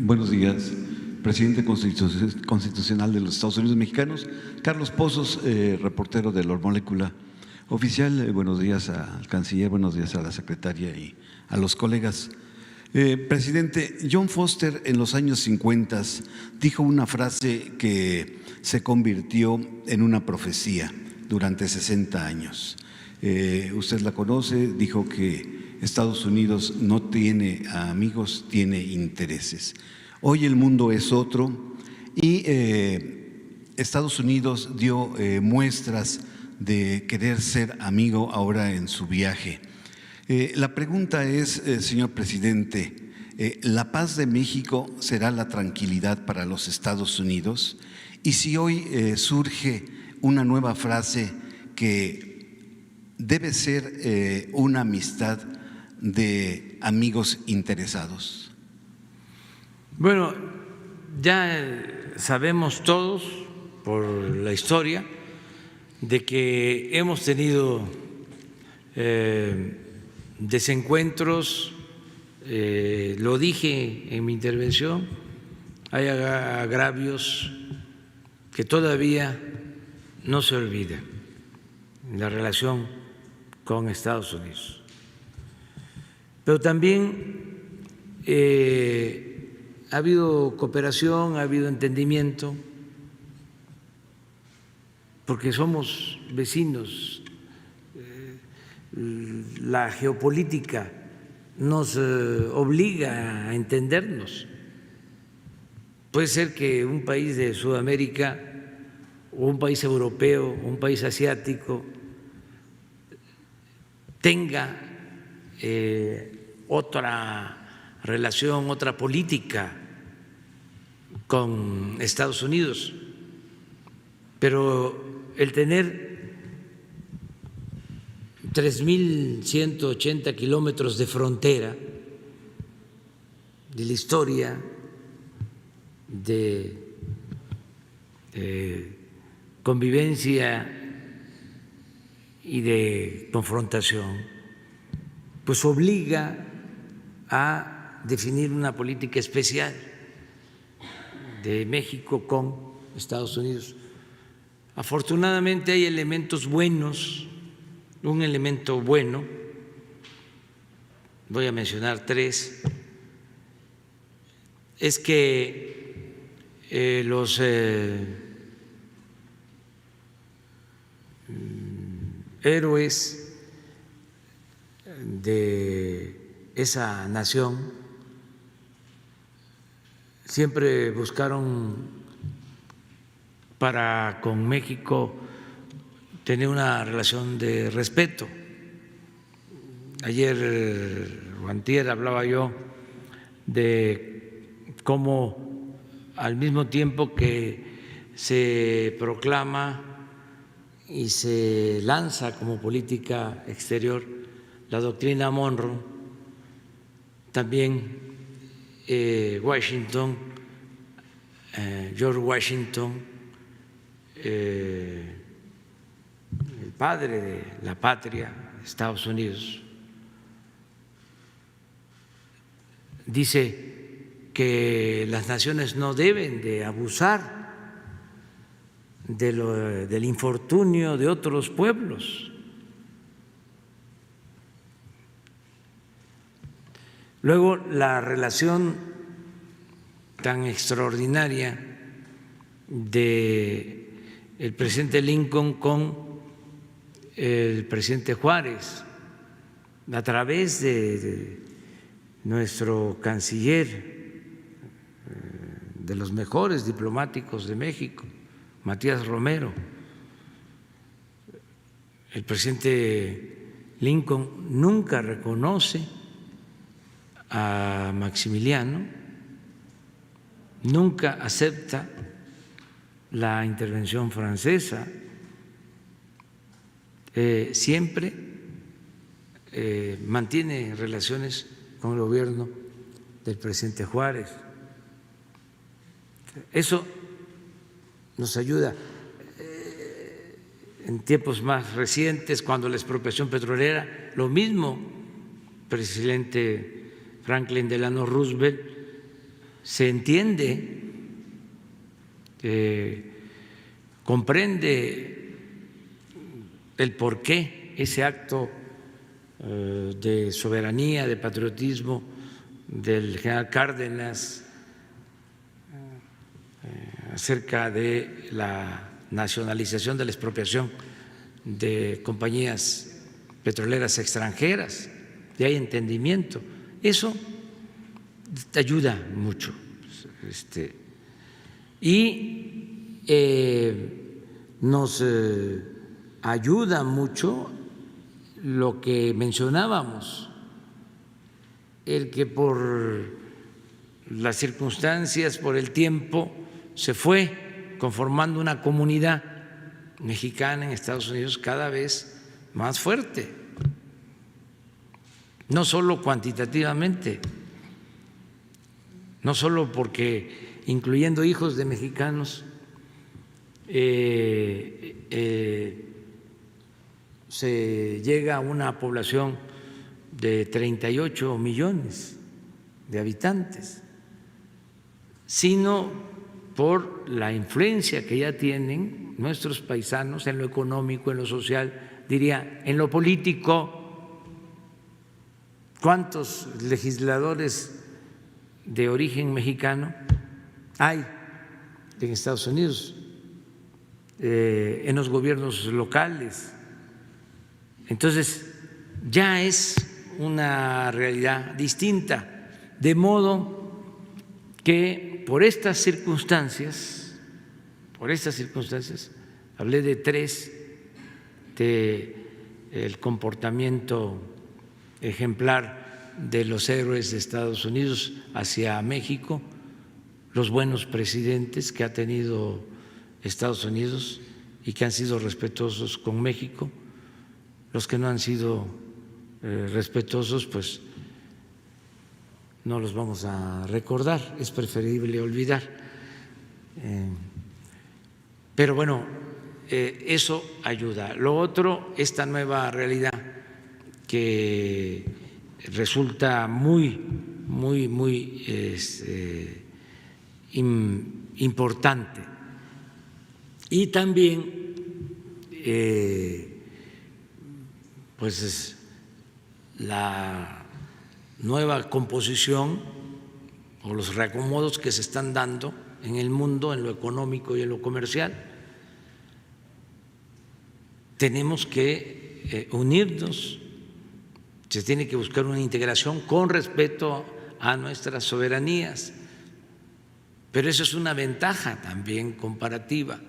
Buenos días, presidente constitucional de los Estados Unidos mexicanos, Carlos Pozos, reportero de La Molécula. Oficial, buenos días al canciller, buenos días a la secretaria y a los colegas. Presidente, John Foster en los años 50 dijo una frase que se convirtió en una profecía durante 60 años. Usted la conoce, dijo que Estados Unidos no tiene amigos, tiene intereses. Hoy el mundo es otro y Estados Unidos dio muestras de querer ser amigo ahora en su viaje. La pregunta es, señor presidente, ¿la paz de México será la tranquilidad para los Estados Unidos? Y si hoy surge una nueva frase que debe ser una amistad de amigos interesados. Bueno, ya sabemos todos por la historia de que hemos tenido desencuentros, lo dije en mi intervención, hay agravios que todavía no se olvidan en la relación con Estados Unidos. Pero también ha habido cooperación, ha habido entendimiento, porque somos vecinos. La geopolítica nos obliga a entendernos. Puede ser que un país de Sudamérica o un país europeo o un país asiático tenga otra relación, otra política con Estados Unidos, pero el tener 3.180 kilómetros de frontera, de la historia de convivencia y de confrontación, pues obliga a definir una política especial de México con Estados Unidos. Afortunadamente hay elementos buenos. Un elemento bueno, voy a mencionar 3, es que los héroes de esa nación siempre buscaron para con México tener una relación de respeto. Ayer o antier hablaba yo de cómo al mismo tiempo que se proclama y se lanza como política exterior la doctrina Monroe, también Washington, George Washington, el padre de la patria, Estados Unidos, dice que las naciones no deben de abusar del infortunio de otros pueblos. Luego, la relación tan extraordinaria de el presidente Lincoln con el presidente Juárez, a través de nuestro canciller, de los mejores diplomáticos de México, Matías Romero. El presidente Lincoln nunca reconoce a Maximiliano, nunca acepta la intervención francesa, siempre mantiene relaciones con el gobierno del presidente Juárez. Eso nos ayuda. En tiempos más recientes, cuando la expropiación petrolera, lo mismo, presidente Franklin Delano Roosevelt se entiende, comprende el porqué ese acto de soberanía, de patriotismo del general Cárdenas acerca de la nacionalización de la expropiación de compañías petroleras extranjeras, y hay entendimiento. Eso te ayuda mucho. Y nos ayuda mucho lo que mencionábamos, el que por las circunstancias, por el tiempo, se fue conformando una comunidad mexicana en Estados Unidos cada vez más fuerte, no solo cuantitativamente, no solo porque incluyendo hijos de mexicanos se llega a una población de 38 millones de habitantes, sino por la influencia que ya tienen nuestros paisanos en lo económico, en lo social, diría, en lo político. ¿Cuántos legisladores de origen mexicano hay en Estados Unidos, en los gobiernos locales? Entonces, ya es una realidad distinta, de modo que por estas circunstancias, hablé de 3, el comportamiento ejemplar de los héroes de Estados Unidos hacia México, los buenos presidentes que ha tenido Estados Unidos y que han sido respetuosos con México. Los que no han sido respetuosos, pues no los vamos a recordar, es preferible olvidar. Pero bueno, eso ayuda. Lo otro, esta nueva realidad que resulta muy importante. Y también, pues, la nueva composición o los reacomodos que se están dando en el mundo, en lo económico y en lo comercial. Tenemos que unirnos, se tiene que buscar una integración con respeto a nuestras soberanías, pero eso es una ventaja también comparativa.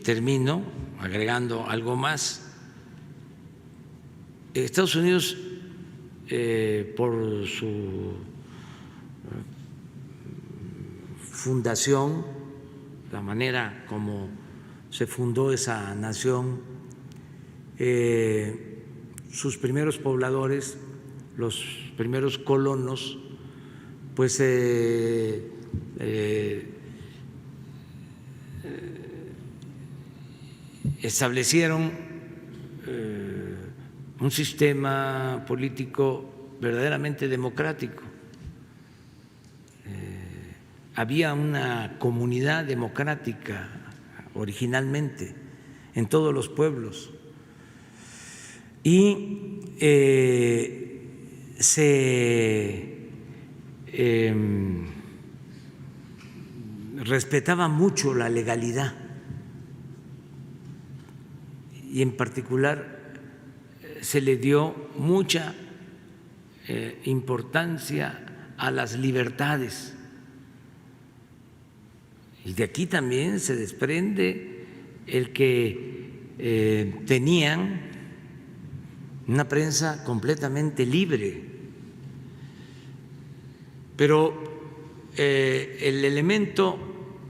Termino agregando algo más. Estados Unidos, por su fundación, la manera como se fundó esa nación, sus primeros pobladores, los primeros colonos, pues establecieron un sistema político verdaderamente democrático. Había una comunidad democrática originalmente en todos los pueblos y se respetaba mucho la legalidad y en particular se le dio mucha importancia a las libertades. Y de aquí también se desprende el que tenían una prensa completamente libre. Pero el elemento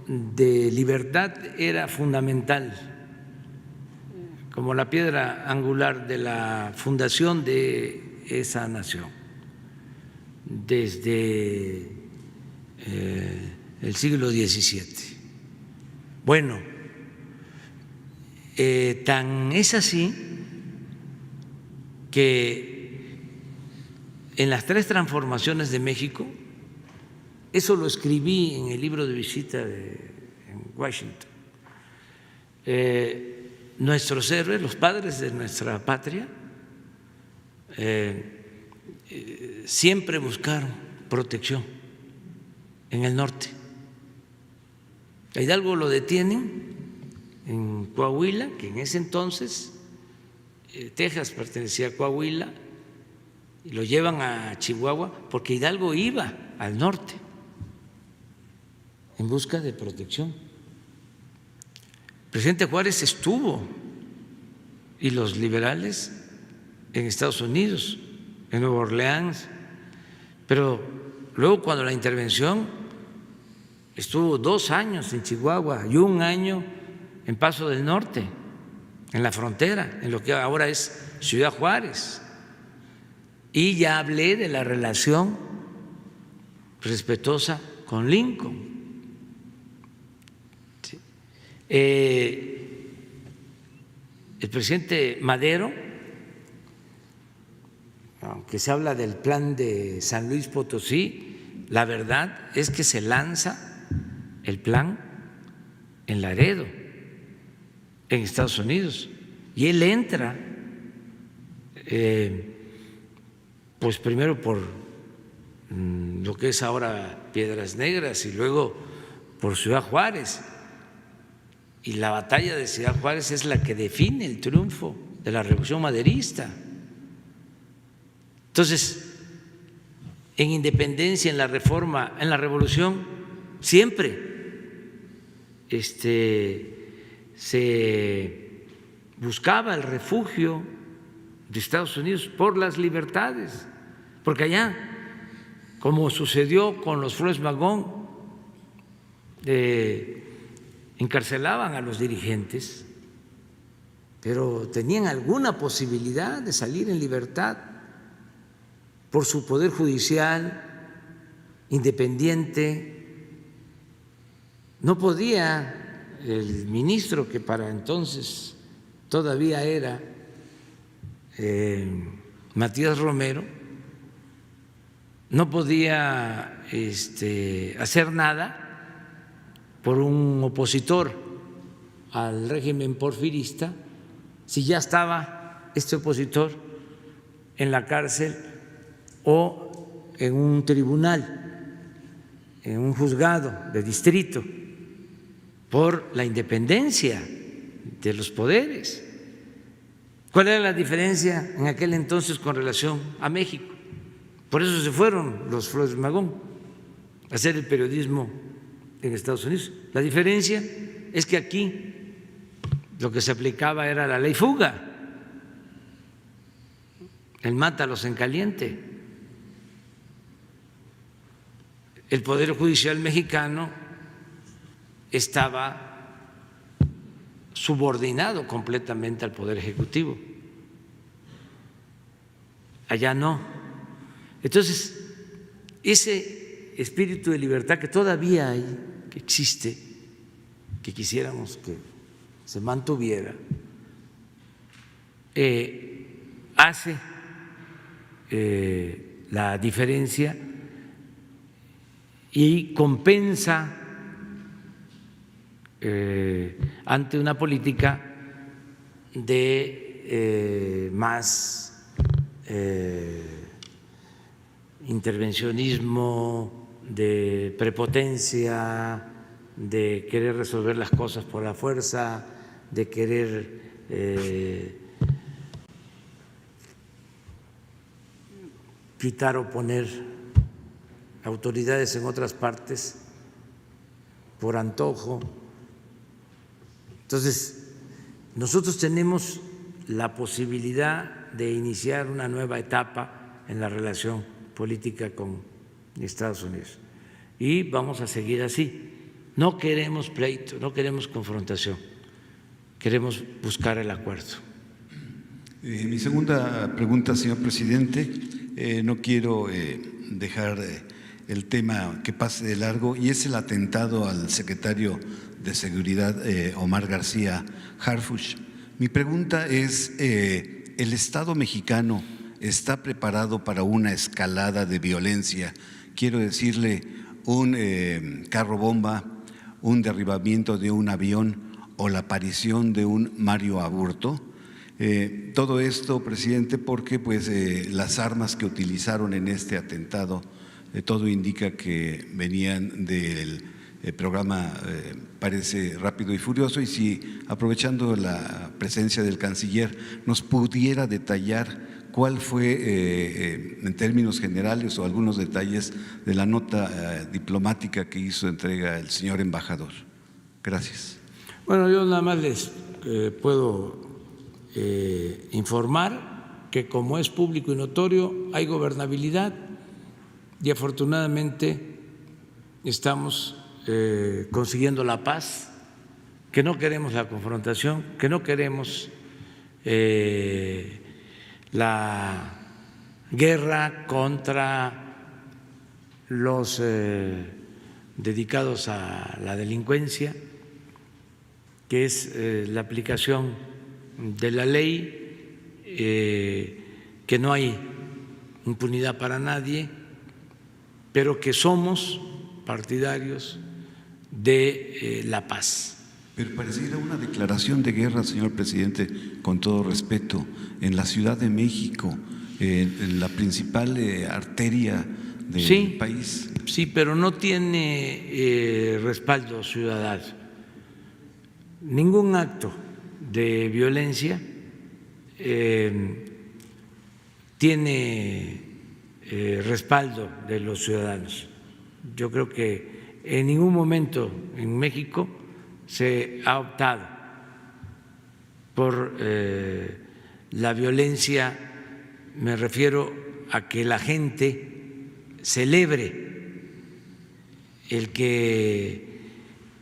de libertad era fundamental, como la piedra angular de la fundación de esa nación, desde el siglo XVII. Bueno, tan es así que en las 3 transformaciones de México, eso lo escribí en el libro de visita en Washington, nuestros héroes, los padres de nuestra patria, siempre buscaron protección en el norte. A Hidalgo lo detienen en Coahuila, que en ese entonces Texas pertenecía a Coahuila, y lo llevan a Chihuahua porque Hidalgo iba al norte en busca de protección. El presidente Juárez estuvo, y los liberales, en Estados Unidos, en Nueva Orleans, pero luego cuando la intervención estuvo 2 años en Chihuahua y 1 año en Paso del Norte, en la frontera, en lo que ahora es Ciudad Juárez. Y ya hablé de la relación respetuosa con Lincoln. El presidente Madero, aunque se habla del plan de San Luis Potosí, la verdad es que se lanza el plan en Laredo, en Estados Unidos, y él entra, pues primero por lo que es ahora Piedras Negras y luego por Ciudad Juárez, y la batalla de Ciudad Juárez es la que define el triunfo de la Revolución Maderista. Entonces, en independencia, en la reforma, en la revolución, siempre se buscaba el refugio de Estados Unidos por las libertades, porque allá, como sucedió con los Flores Magón, encarcelaban a los dirigentes, pero tenían alguna posibilidad de salir en libertad por su poder judicial independiente, no podía el ministro, que para entonces todavía era Matías Romero, no podía hacer nada por un opositor al régimen porfirista si ya estaba este opositor en la cárcel o en un tribunal, en un juzgado de distrito, por la independencia de los poderes. ¿Cuál era la diferencia en aquel entonces con relación a México? Por eso se fueron los Flores Magón a hacer el periodismo en Estados Unidos. La diferencia es que aquí lo que se aplicaba era la ley fuga, el mátalos en caliente. El Poder Judicial mexicano estaba subordinado completamente al Poder Ejecutivo. Allá no. Entonces, ese espíritu de libertad que todavía hay, que existe, que quisiéramos que se mantuviera, hace la diferencia y compensa ante una política de más intervencionismo, de prepotencia, de querer resolver las cosas por la fuerza, de querer quitar o poner autoridades en otras partes por antojo. Entonces, nosotros tenemos la posibilidad de iniciar una nueva etapa en la relación política con Estados Unidos y vamos a seguir así. No queremos pleito, no queremos confrontación, queremos buscar el acuerdo. Mi segunda pregunta, señor presidente, no quiero dejar el tema que pase de largo, y es el atentado al secretario de Seguridad, Omar García Harfuch. Mi pregunta es, ¿el Estado mexicano está preparado para una escalada de violencia? Quiero decirle, un carro bomba, un derribamiento de un avión o la aparición de un Mario Aburto. Todo esto, presidente, porque pues las armas que utilizaron en este atentado, todo indica que venían del programa parece Rápido y Furioso, y si, aprovechando la presencia del canciller, nos pudiera detallar cuál fue, en términos generales, o algunos detalles de la nota diplomática que hizo entrega el señor embajador. Gracias. Bueno, yo nada más les puedo informar que, como es público y notorio, hay gobernabilidad y afortunadamente estamos consiguiendo la paz, que no queremos la confrontación, que no queremos la guerra contra los dedicados a la delincuencia, que es la aplicación de la ley, que no hay impunidad para nadie, pero que somos partidarios de la paz. Pero pareciera una declaración de guerra, señor presidente, con todo respeto, en la Ciudad de México, en la principal arteria del país. Sí, pero no tiene respaldo ciudadano. Ningún acto de violencia tiene respaldo de los ciudadanos. Yo creo que en ningún momento en México se ha optado por la violencia. Me refiero a que la gente celebre el que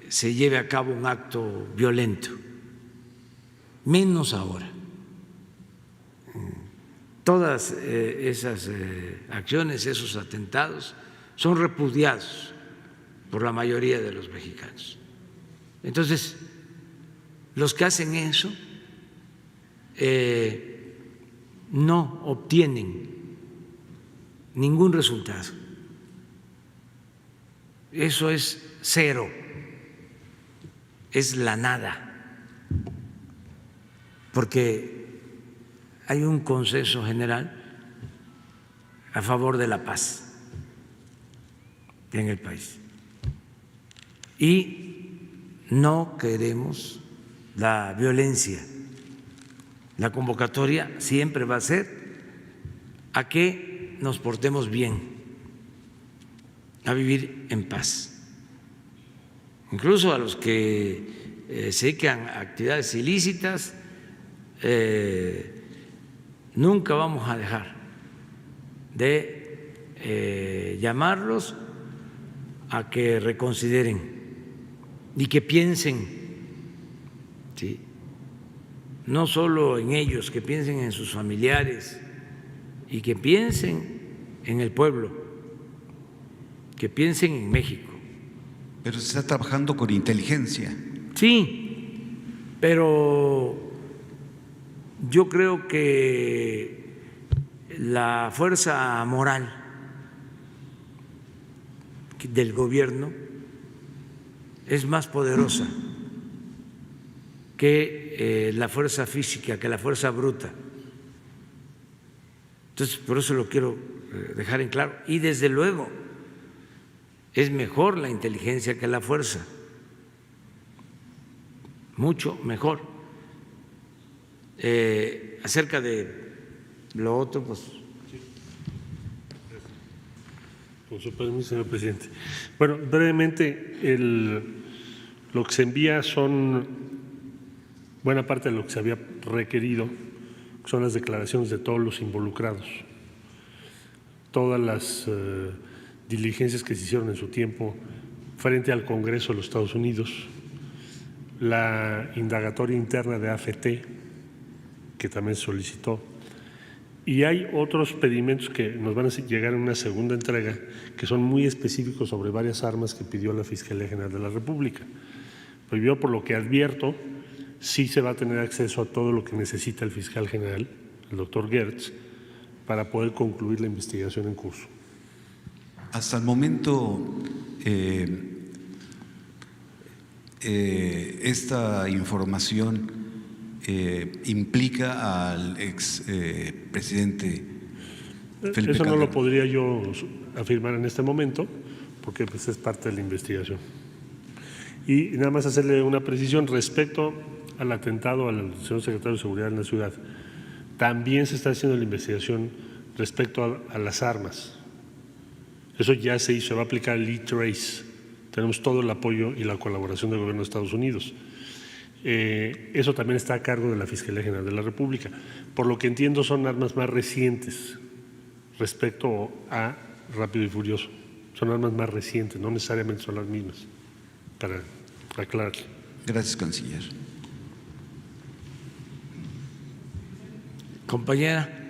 se lleve a cabo un acto violento, menos ahora. Todas esas acciones, esos atentados, son repudiados por la mayoría de los mexicanos. Entonces, los que hacen eso no obtienen ningún resultado. Eso es cero, es la nada, porque hay un consenso general a favor de la paz en el país y no queremos la violencia. La convocatoria siempre va a ser a que nos portemos bien, a vivir en paz. Incluso a los que se dedican a actividades ilícitas, nunca vamos a dejar de llamarlos a que reconsideren y que piensen, ¿sí?, no solo en ellos, que piensen en sus familiares y que piensen en el pueblo, que piensen en México. Pero se está trabajando con inteligencia. Sí, pero yo creo que la fuerza moral del gobierno es más poderosa que la fuerza física, que la fuerza bruta. Entonces, por eso lo quiero dejar en claro. Y desde luego, es mejor la inteligencia que la fuerza, mucho mejor. Acerca de lo otro, pues. Con su permiso, señor presidente. Bueno, brevemente, lo que se envía son buena parte de lo que se había requerido, son las declaraciones de todos los involucrados, todas las diligencias que se hicieron en su tiempo frente al Congreso de los Estados Unidos, la indagatoria interna de AFT, que también se solicitó, y hay otros pedimentos que nos van a llegar en una segunda entrega que son muy específicos sobre varias armas que pidió la Fiscalía General de la República. Pero yo, por lo que advierto, sí se va a tener acceso a todo lo que necesita el fiscal general, el doctor Gertz, para poder concluir la investigación en curso. Hasta el momento, esta información implica al ex presidente Felipe Eso no Calderón. lo podría yo afirmar en este momento, porque pues es parte de la investigación. Y nada más hacerle una precisión respecto al atentado al señor secretario de Seguridad en la ciudad. También se está haciendo la investigación respecto a las armas. Eso ya se hizo, se va a aplicar el E-Trace. Tenemos todo el apoyo y la colaboración del gobierno de Estados Unidos. Eso también está a cargo de la Fiscalía General de la República. Por lo que entiendo, son armas más recientes respecto a Rápido y Furioso. Son armas más recientes, no necesariamente son las mismas, para aclarar. Gracias, canciller. Compañera.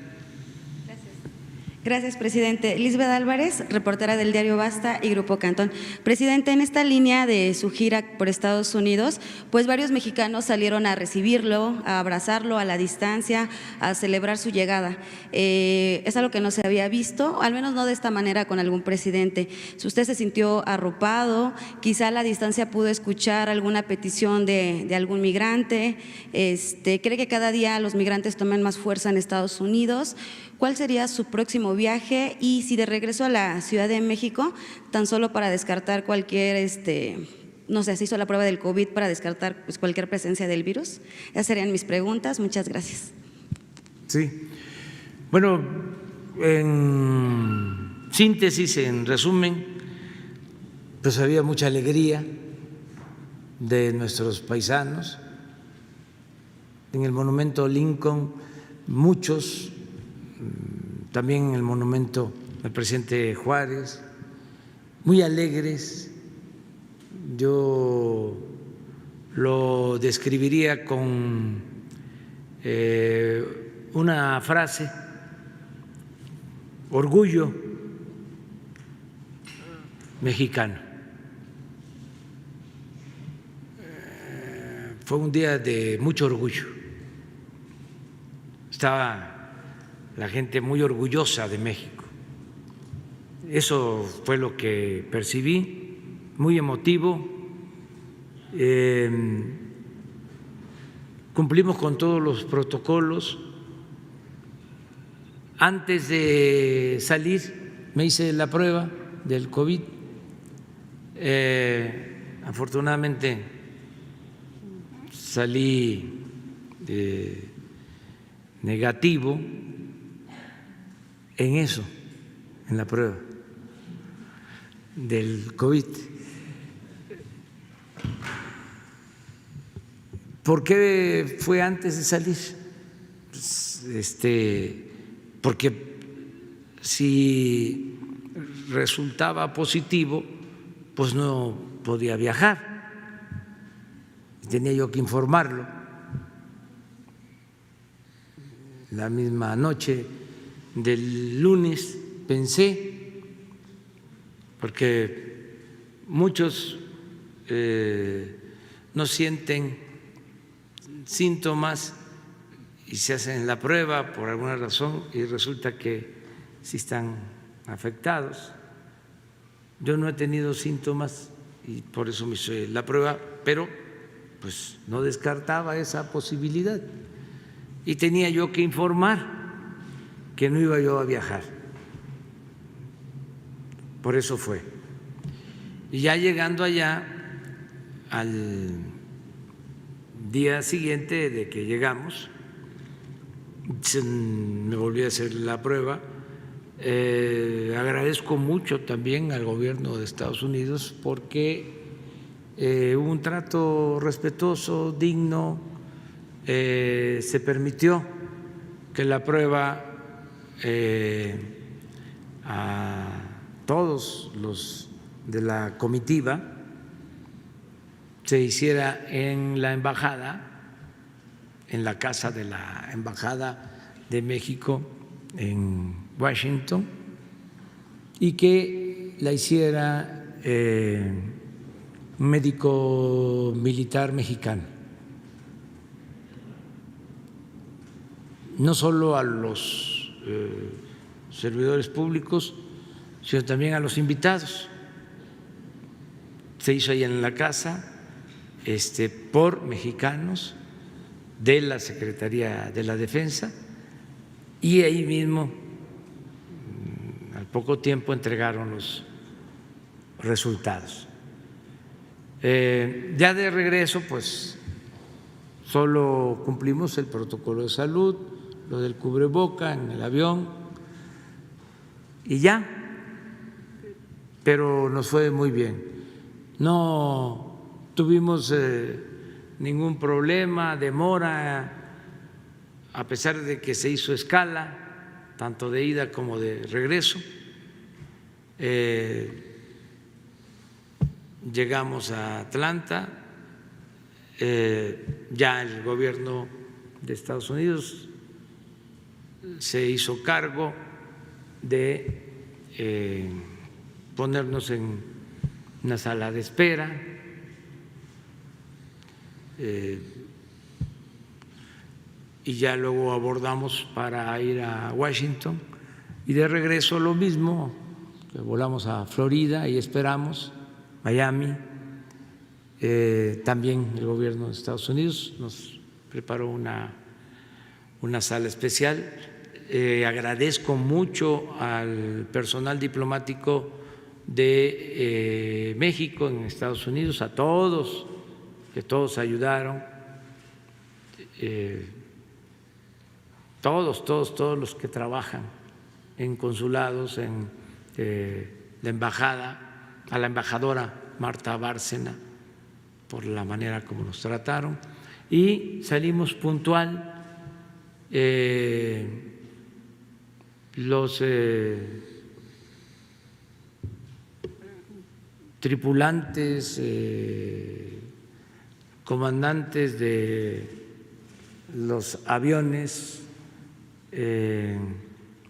Gracias, presidente. Lisbeth Álvarez, reportera del diario Basta y Grupo Cantón. Presidente, en esta línea de su gira por Estados Unidos, pues varios mexicanos salieron a recibirlo, a abrazarlo a la distancia, a celebrar su llegada. Es algo que no se había visto, al menos no de esta manera con algún presidente. Si usted se sintió arropado, quizá a la distancia pudo escuchar alguna petición de algún migrante. ¿Cree que cada día los migrantes toman más fuerza en Estados Unidos? ¿Cuál sería su próximo viaje? Y si de regreso a la Ciudad de México, tan solo para descartar cualquier, no sé, se hizo la prueba del COVID para descartar pues, cualquier presencia del virus. Esas serían mis preguntas. Muchas gracias. Sí. Bueno, en síntesis, en resumen, pues había mucha alegría de nuestros paisanos. En el monumento Lincoln, muchos, también en el monumento del presidente Juárez, muy alegres. Yo lo describiría con una frase: orgullo mexicano. fue un día de mucho orgullo. Estaba la gente muy orgullosa de México. Eso fue lo que percibí, muy emotivo. Cumplimos con todos los protocolos. Antes de salir me hice la prueba del COVID. Afortunadamente salí negativo en eso, en la prueba del COVID. ¿Por qué fue antes de salir? Pues, porque si resultaba positivo, pues no podía viajar. Tenía yo que informarlo. La misma noche del lunes pensé, porque muchos no sienten síntomas y se hacen la prueba por alguna razón y resulta que sí están afectados. Yo no he tenido síntomas y por eso me hice la prueba, pero pues no descartaba esa posibilidad y tenía yo que informar que no iba yo a viajar. Por eso fue. Y ya llegando allá, al día siguiente de que llegamos, me volví a hacer la prueba. Agradezco mucho también al gobierno de Estados Unidos porque hubo un trato respetuoso, digno, se permitió que la prueba a todos los de la comitiva se hiciera en la embajada, en la casa de la Embajada de México en Washington, y que la hiciera un médico militar mexicano. No solo a los servidores públicos, sino también a los invitados. Se hizo ahí en la casa por mexicanos de la Secretaría de la Defensa y ahí mismo al poco tiempo entregaron los resultados. Ya de regreso pues solo cumplimos el protocolo de salud, lo del cubreboca en el avión y ya, pero nos fue muy bien. No tuvimos ningún problema, demora, a pesar de que se hizo escala, tanto de ida como de regreso. Llegamos a Atlanta, ya el gobierno de Estados Unidos se hizo cargo de ponernos en una sala de espera. Y ya luego abordamos para ir a Washington y de regreso lo mismo, que volamos a Florida y esperamos, Miami. También el gobierno de Estados Unidos nos preparó una sala especial. Agradezco mucho al personal diplomático de México en Estados Unidos, a todos, que todos ayudaron, todos los que trabajan en consulados, en la embajada, a la embajadora Marta Bárcena por la manera como nos trataron y salimos puntual. Los tripulantes, comandantes de los aviones,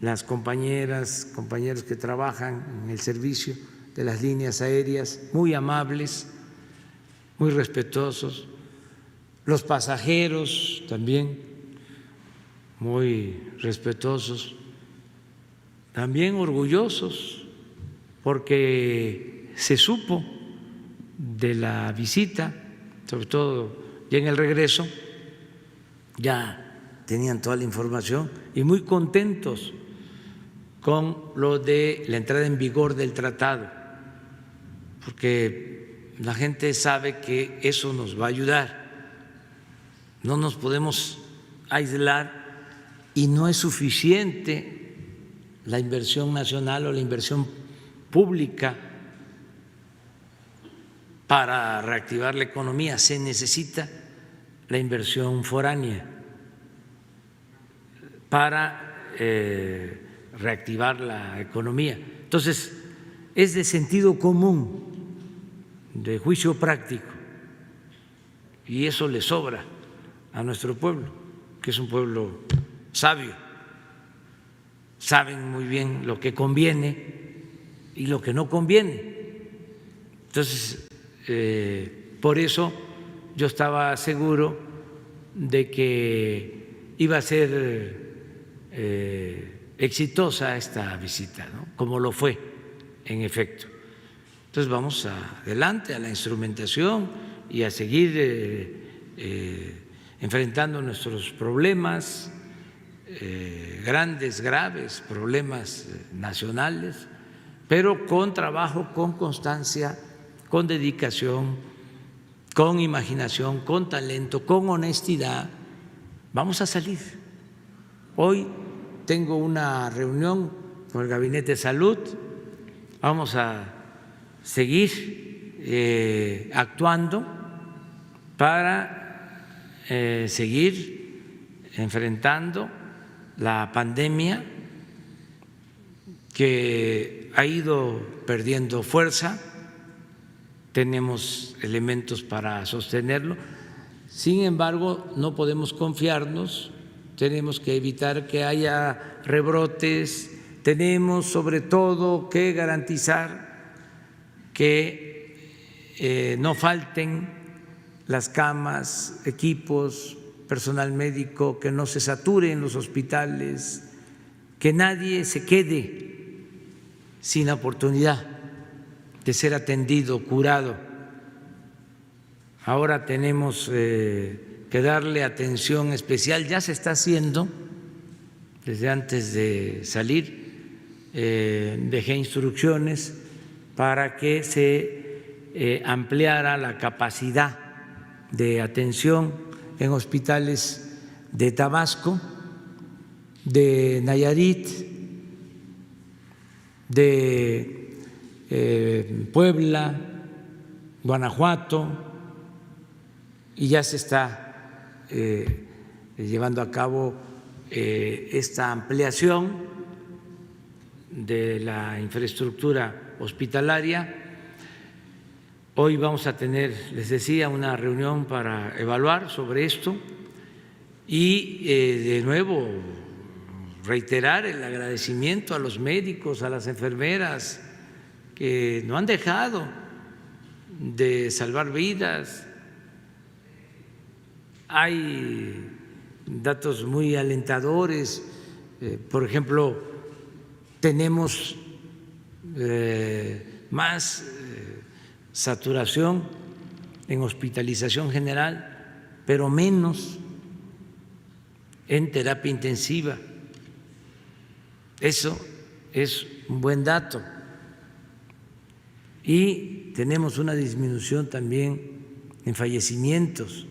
las compañeras, compañeros que trabajan en el servicio de las líneas aéreas, muy amables, muy respetuosos, los pasajeros también muy respetuosos, también orgullosos, porque se supo de la visita, sobre todo ya en el regreso, ya tenían toda la información y muy contentos con lo de la entrada en vigor del tratado, porque la gente sabe que eso nos va a ayudar. No nos podemos aislar y no es suficiente la inversión nacional o la inversión pública para reactivar la economía. Se necesita la inversión foránea para reactivar la economía. Entonces, es de sentido común, de juicio práctico, y eso le sobra a nuestro pueblo, que es un pueblo sabio. Saben muy bien lo que conviene y lo que no conviene. Entonces, por eso yo estaba seguro de que iba a ser exitosa esta visita, ¿no? Como lo fue, en efecto. Entonces vamos adelante a la instrumentación y a seguir enfrentando nuestros problemas grandes, graves, problemas nacionales, pero con trabajo, con constancia, con dedicación, con imaginación, con talento, con honestidad. Vamos a salir. Hoy tengo una reunión con el Gabinete de Salud, vamos a seguir actuando para seguir enfrentando la pandemia que ha ido perdiendo fuerza. Tenemos elementos para sostenerlo. Sin embargo, no podemos confiarnos, tenemos que evitar que haya rebrotes, tenemos sobre todo que garantizar que no falten las camas, equipos, personal médico, que no se saturen los hospitales, que nadie se quede sin la oportunidad de ser atendido, curado. Ahora tenemos que darle atención especial, ya se está haciendo desde antes de salir, dejé instrucciones para que se ampliara la capacidad de atención en hospitales de Tabasco, de Nayarit, de Puebla, Guanajuato, y ya se está llevando a cabo esta ampliación de la infraestructura hospitalaria. Hoy vamos a tener, les decía, una reunión para evaluar sobre esto y de nuevo reiterar el agradecimiento a los médicos, a las enfermeras que no han dejado de salvar vidas. Hay datos muy alentadores, por ejemplo, tenemos más saturación en hospitalización general, pero menos en terapia intensiva. Eso es un buen dato. Y tenemos una disminución también en fallecimientos.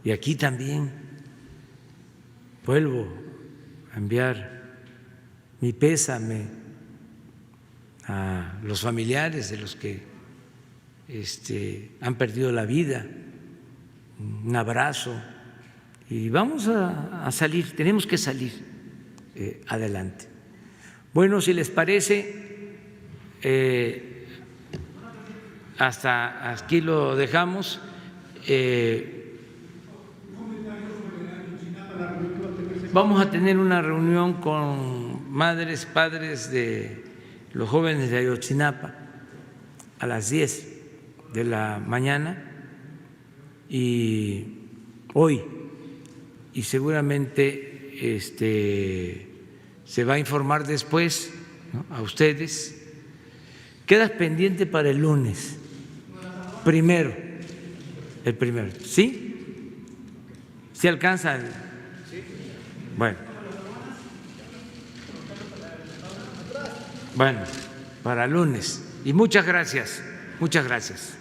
Y aquí también vuelvo a enviar mi pésame a los familiares de los que han perdido la vida, un abrazo, y vamos a salir, tenemos que salir adelante. Bueno, si les parece, hasta aquí lo dejamos. Vamos a tener una reunión con madres, padres de los jóvenes de Ayotzinapa a las 10 de la mañana y hoy y seguramente se va a informar después, ¿no?, a ustedes. Quedas pendiente para el lunes, el primero, ¿sí? ¿Sí alcanza? Bueno, para lunes. Y muchas gracias, muchas gracias.